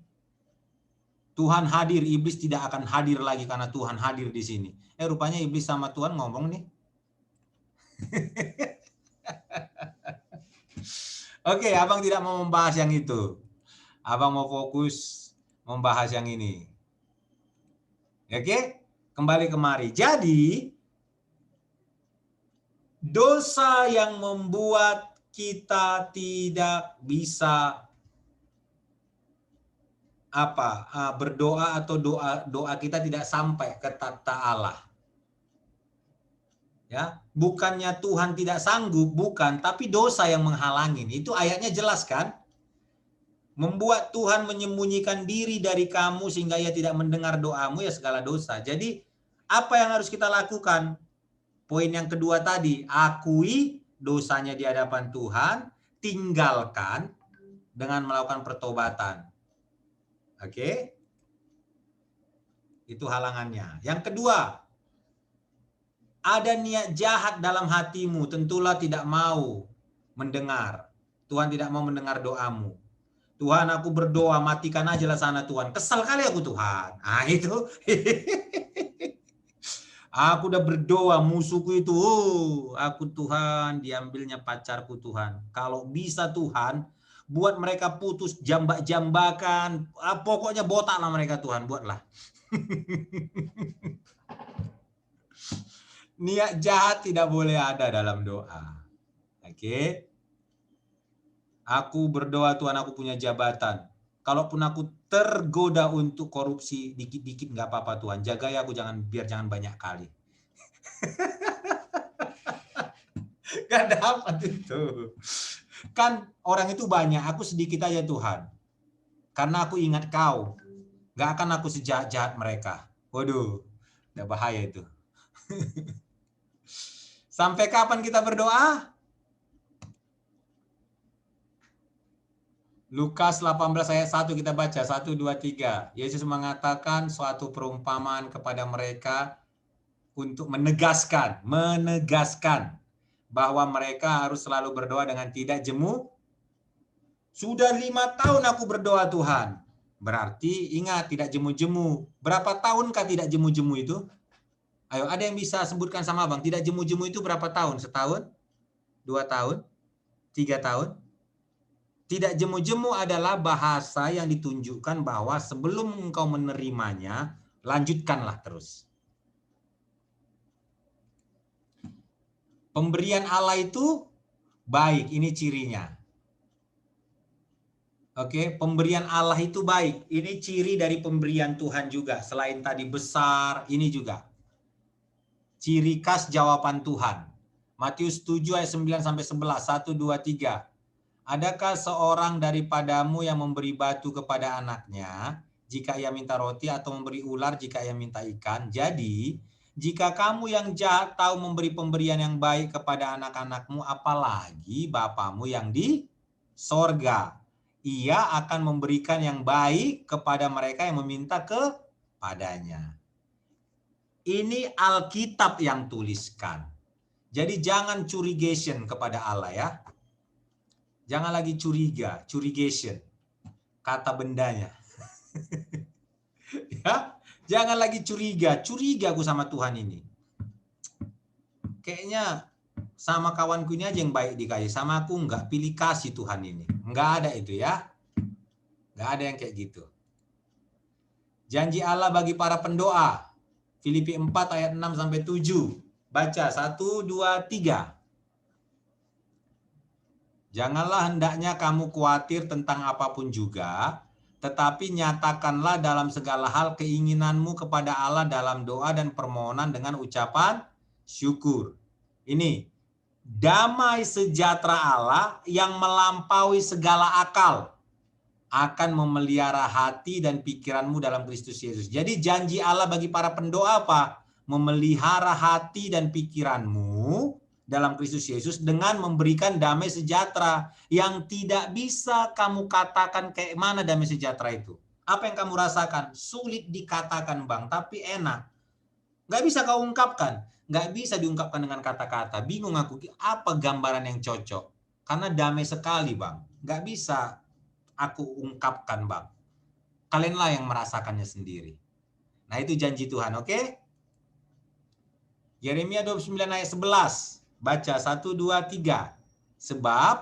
Tuhan hadir, iblis tidak akan hadir lagi karena Tuhan hadir di sini. Rupanya iblis sama Tuhan ngomong nih. Oke, abang tidak mau membahas yang itu. Abang mau fokus membahas yang ini. Oke, kembali kemari. Jadi, dosa yang membuat kita tidak bisa berdoa atau doa kita tidak sampai ke takhta Allah. Ya, bukannya Tuhan tidak sanggup, bukan, tapi dosa yang menghalangi. Itu ayatnya jelas kan? Membuat Tuhan menyembunyikan diri dari kamu sehingga ia tidak mendengar doamu, ya segala dosa. Jadi, apa yang harus kita lakukan? Poin yang kedua tadi, akui dosanya di hadapan Tuhan, tinggalkan dengan melakukan pertobatan. Oke? Itu halangannya. Yang kedua, ada niat jahat dalam hatimu, tentulah tidak mau mendengar. Tuhan tidak mau mendengar doamu. Tuhan, aku berdoa, matikan aja lah sana Tuhan. Kesal kali aku Tuhan. Itu. Aku udah berdoa, musuhku itu, aku Tuhan, diambilnya pacarku Tuhan. Kalau bisa Tuhan, buat mereka putus jambak-jambakan. Pokoknya botaklah mereka Tuhan, buatlah. Niat jahat tidak boleh ada dalam doa. Oke. Aku berdoa Tuhan aku punya jabatan. Kalaupun aku tergoda untuk korupsi dikit-dikit nggak apa-apa Tuhan. Jaga ya aku biar jangan banyak kali. Gak dapat itu. Kan orang itu banyak, aku sedikit aja Tuhan. Karena aku ingat Kau. Gak akan aku sejahat-jahat mereka. Waduh, udah bahaya itu. Sampai kapan kita berdoa? Lukas 18 ayat 1 kita baca. 1, 2, 3. Yesus mengatakan suatu perumpamaan kepada mereka untuk menegaskan bahwa mereka harus selalu berdoa dengan tidak jemu. Sudah 5 tahun aku berdoa Tuhan. Berarti ingat tidak jemu-jemu. Berapa tahunkah tidak jemu-jemu itu? Ayo ada yang bisa sebutkan sama Abang. Tidak jemu-jemu itu berapa tahun? Setahun? 2 tahun? 3 tahun? Tidak jemu-jemu adalah bahasa yang ditunjukkan bahwa sebelum engkau menerimanya, lanjutkanlah terus. Pemberian Allah itu baik, ini cirinya. Oke, pemberian Allah itu baik. Ini ciri dari pemberian Tuhan juga. Selain tadi besar, ini juga. Ciri khas jawaban Tuhan. Matius 7 ayat 9 sampai 11, 1, 2, 3. Adakah seorang daripadamu yang memberi batu kepada anaknya jika ia minta roti atau memberi ular jika ia minta ikan? Jadi, jika kamu yang jahat tahu memberi pemberian yang baik kepada anak-anakmu, apalagi Bapamu yang di sorga. Ia akan memberikan yang baik kepada mereka yang meminta kepadanya. Ini Alkitab yang tuliskan. Jadi jangan curigation kepada Allah ya. Jangan lagi curiga, curigation. Kata bendanya. Ya, jangan lagi curiga aku sama Tuhan ini. Kayaknya sama kawanku ini aja yang baik dikasih, sama aku enggak, pilih kasih Tuhan ini. Enggak ada itu ya. Enggak ada yang kayak gitu. Janji Allah bagi para pendoa. Filipi 4 ayat 6 sampai 7. Baca 1, 2, 3. Janganlah hendaknya kamu khawatir tentang apapun juga, tetapi nyatakanlah dalam segala hal keinginanmu kepada Allah dalam doa dan permohonan dengan ucapan syukur. Ini, damai sejahtera Allah yang melampaui segala akal akan memelihara hati dan pikiranmu dalam Kristus Yesus. Jadi janji Allah bagi para pendoa apa? Memelihara hati dan pikiranmu dalam Kristus Yesus dengan memberikan damai sejahtera yang tidak bisa kamu katakan kayak mana damai sejahtera itu. Apa yang kamu rasakan? Sulit dikatakan Bang, tapi enak. Nggak bisa kau ungkapkan. Nggak bisa diungkapkan dengan kata-kata. Bingung aku, apa gambaran yang cocok? Karena damai sekali Bang. Nggak bisa aku ungkapkan Bang. Kalianlah yang merasakannya sendiri. Nah itu janji Tuhan, oke? Yeremia 29 ayat 11. Baca 1, 2, 3. Sebab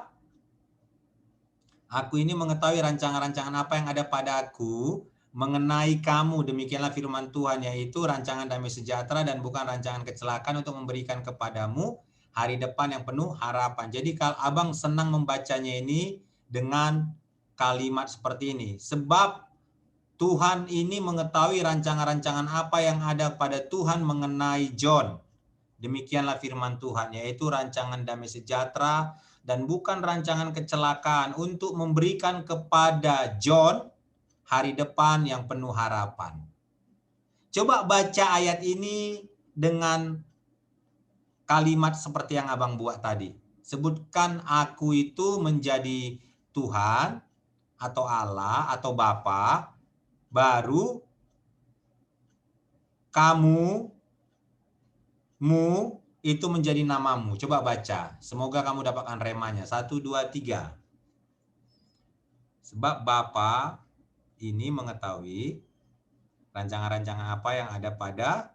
aku ini mengetahui rancangan-rancangan apa yang ada padaku mengenai kamu. Demikianlah firman Tuhan, yaitu rancangan damai sejahtera dan bukan rancangan kecelakaan untuk memberikan kepadamu hari depan yang penuh harapan. Jadi kalau Abang senang membacanya ini dengan kalimat seperti ini. Sebab Tuhan ini mengetahui rancangan-rancangan apa yang ada pada Tuhan mengenai John. Demikianlah firman Tuhan, yaitu rancangan damai sejahtera dan bukan rancangan kecelakaan untuk memberikan kepada John hari depan yang penuh harapan. Coba baca ayat ini dengan kalimat seperti yang Abang buat tadi. Sebutkan aku itu menjadi Tuhan atau Allah atau Bapa, baru kamu itu menjadi namamu. Coba baca. Semoga kamu dapatkan remanya. 1, 2, 3. Sebab Bapa ini mengetahui rancangan-rancangan apa yang ada pada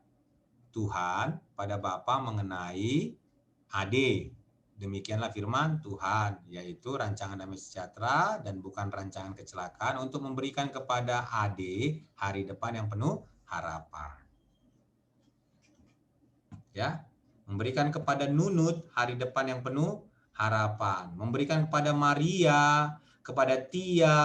Tuhan, pada Bapa mengenai Ade. Demikianlah firman Tuhan, yaitu rancangan damai sejahtera dan bukan rancangan kecelakaan untuk memberikan kepada Ade hari depan yang penuh harapan. Ya. Memberikan kepada Nunut hari depan yang penuh harapan. Memberikan kepada Maria, kepada Tia,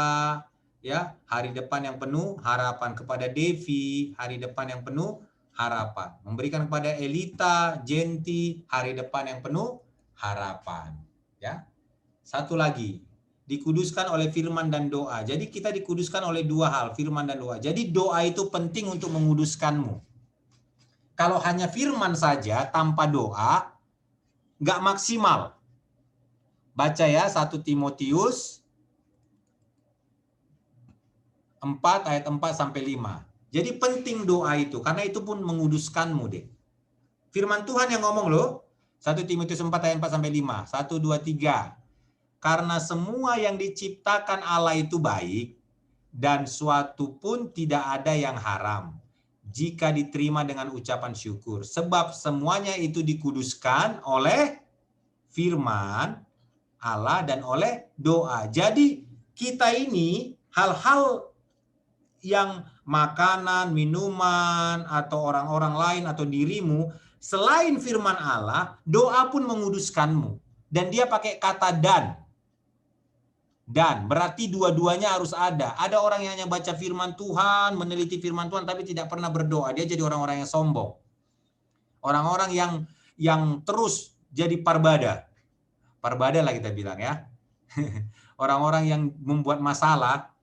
ya, hari depan yang penuh harapan. Kepada Devi, hari depan yang penuh harapan. Memberikan kepada Elita, Genti, hari depan yang penuh harapan. Ya. Satu lagi, dikuduskan oleh firman dan doa. Jadi kita dikuduskan oleh dua hal, firman dan doa. Jadi doa itu penting untuk menguduskanmu. Kalau hanya firman saja tanpa doa, nggak maksimal. Baca ya 1 Timotius 4 ayat 4 sampai 5. Jadi penting doa itu, karena itu pun menguduskanmu deh. Firman Tuhan yang ngomong loh, 1 Timotius 4 ayat 4 sampai 5. 1, 2, 3. Karena semua yang diciptakan Allah itu baik, dan suatu pun tidak ada yang haram, jika diterima dengan ucapan syukur. Sebab semuanya itu dikuduskan oleh firman Allah dan oleh doa. Jadi kita ini hal-hal yang makanan, minuman, atau orang-orang lain atau dirimu, selain firman Allah, doa pun menguduskanmu. Dan dia pakai kata dan berarti dua-duanya harus ada. Ada orang yang hanya baca firman Tuhan, meneliti firman Tuhan, tapi tidak pernah berdoa. Dia jadi orang-orang yang sombong. Orang-orang yang terus jadi parbada. Parbada lah kita bilang ya. Orang-orang yang membuat masalah,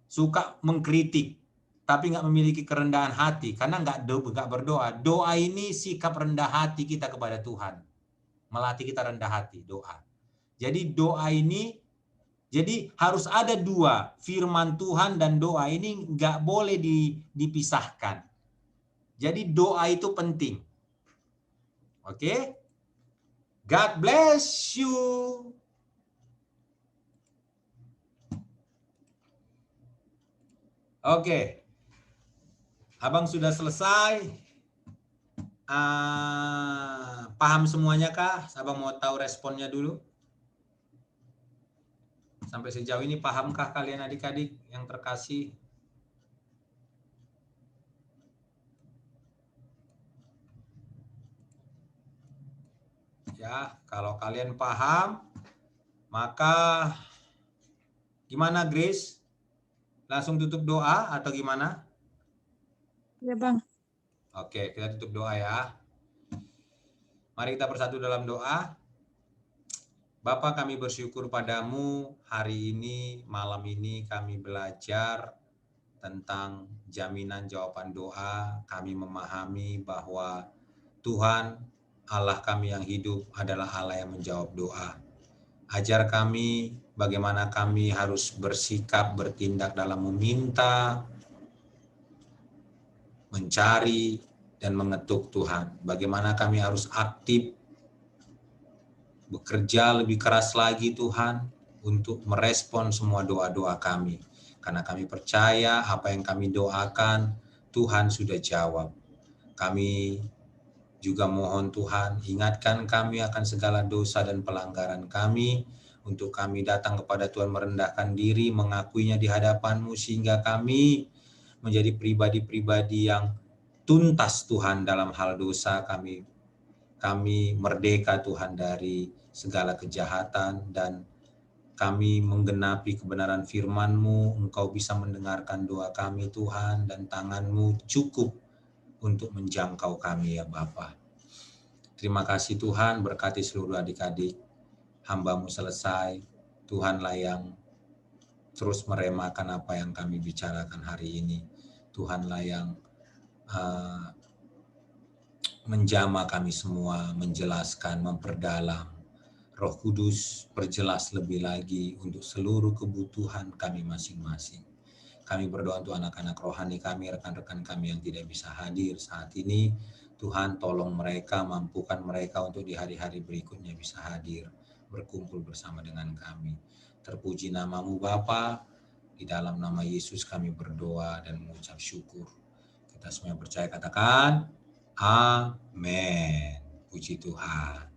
suka mengkritik, tapi nggak memiliki kerendahan hati, karena nggak berdoa. Doa ini sikap rendah hati kita kepada Tuhan. Melatih kita rendah hati, doa. Jadi doa ini, jadi harus ada dua, firman Tuhan dan doa ini nggak boleh dipisahkan. Jadi doa itu penting. Oke? God bless you. Oke. Abang sudah selesai. Paham semuanya kah? Abang mau tahu responnya dulu. Sampai sejauh ini pahamkah kalian adik-adik yang terkasih? Ya, kalau kalian paham, maka gimana Grace? Langsung tutup doa atau gimana? Ya Bang. Oke, kita tutup doa ya. Mari kita bersatu dalam doa. Bapa, kami bersyukur padamu hari ini, malam ini kami belajar tentang jaminan jawaban doa. Kami memahami bahwa Tuhan Allah kami yang hidup adalah Allah yang menjawab doa. Ajar kami bagaimana kami harus bersikap, bertindak dalam meminta, mencari, dan mengetuk Tuhan. Bagaimana kami harus aktif, bekerja lebih keras lagi Tuhan untuk merespon semua doa-doa kami. Karena kami percaya apa yang kami doakan Tuhan sudah jawab. Kami juga mohon Tuhan ingatkan kami akan segala dosa dan pelanggaran kami. Untuk kami datang kepada Tuhan merendahkan diri, mengakuinya di hadapan-Mu sehingga kami menjadi pribadi-pribadi yang tuntas Tuhan dalam hal dosa. Kami merdeka Tuhan dari segala kejahatan, dan kami menggenapi kebenaran firman-Mu. Engkau bisa mendengarkan doa kami Tuhan, dan tangan-Mu cukup untuk menjangkau kami ya Bapa. Terima kasih Tuhan, berkati seluruh adik-adik. Hamba-Mu selesai, Tuhanlah yang terus meremakan apa yang kami bicarakan hari ini. Tuhanlah yang menjamah kami semua, menjelaskan, memperdalam. Roh Kudus perjelas lebih lagi untuk seluruh kebutuhan kami masing-masing. Kami berdoa untuk anak-anak rohani kami, rekan-rekan kami yang tidak bisa hadir saat ini. Tuhan tolong mereka, mampukan mereka untuk di hari-hari berikutnya bisa hadir, berkumpul bersama dengan kami. Terpuji nama-Mu Bapa, di dalam nama Yesus kami berdoa dan mengucap syukur. Kita semua percaya katakan, Amin. Puji Tuhan.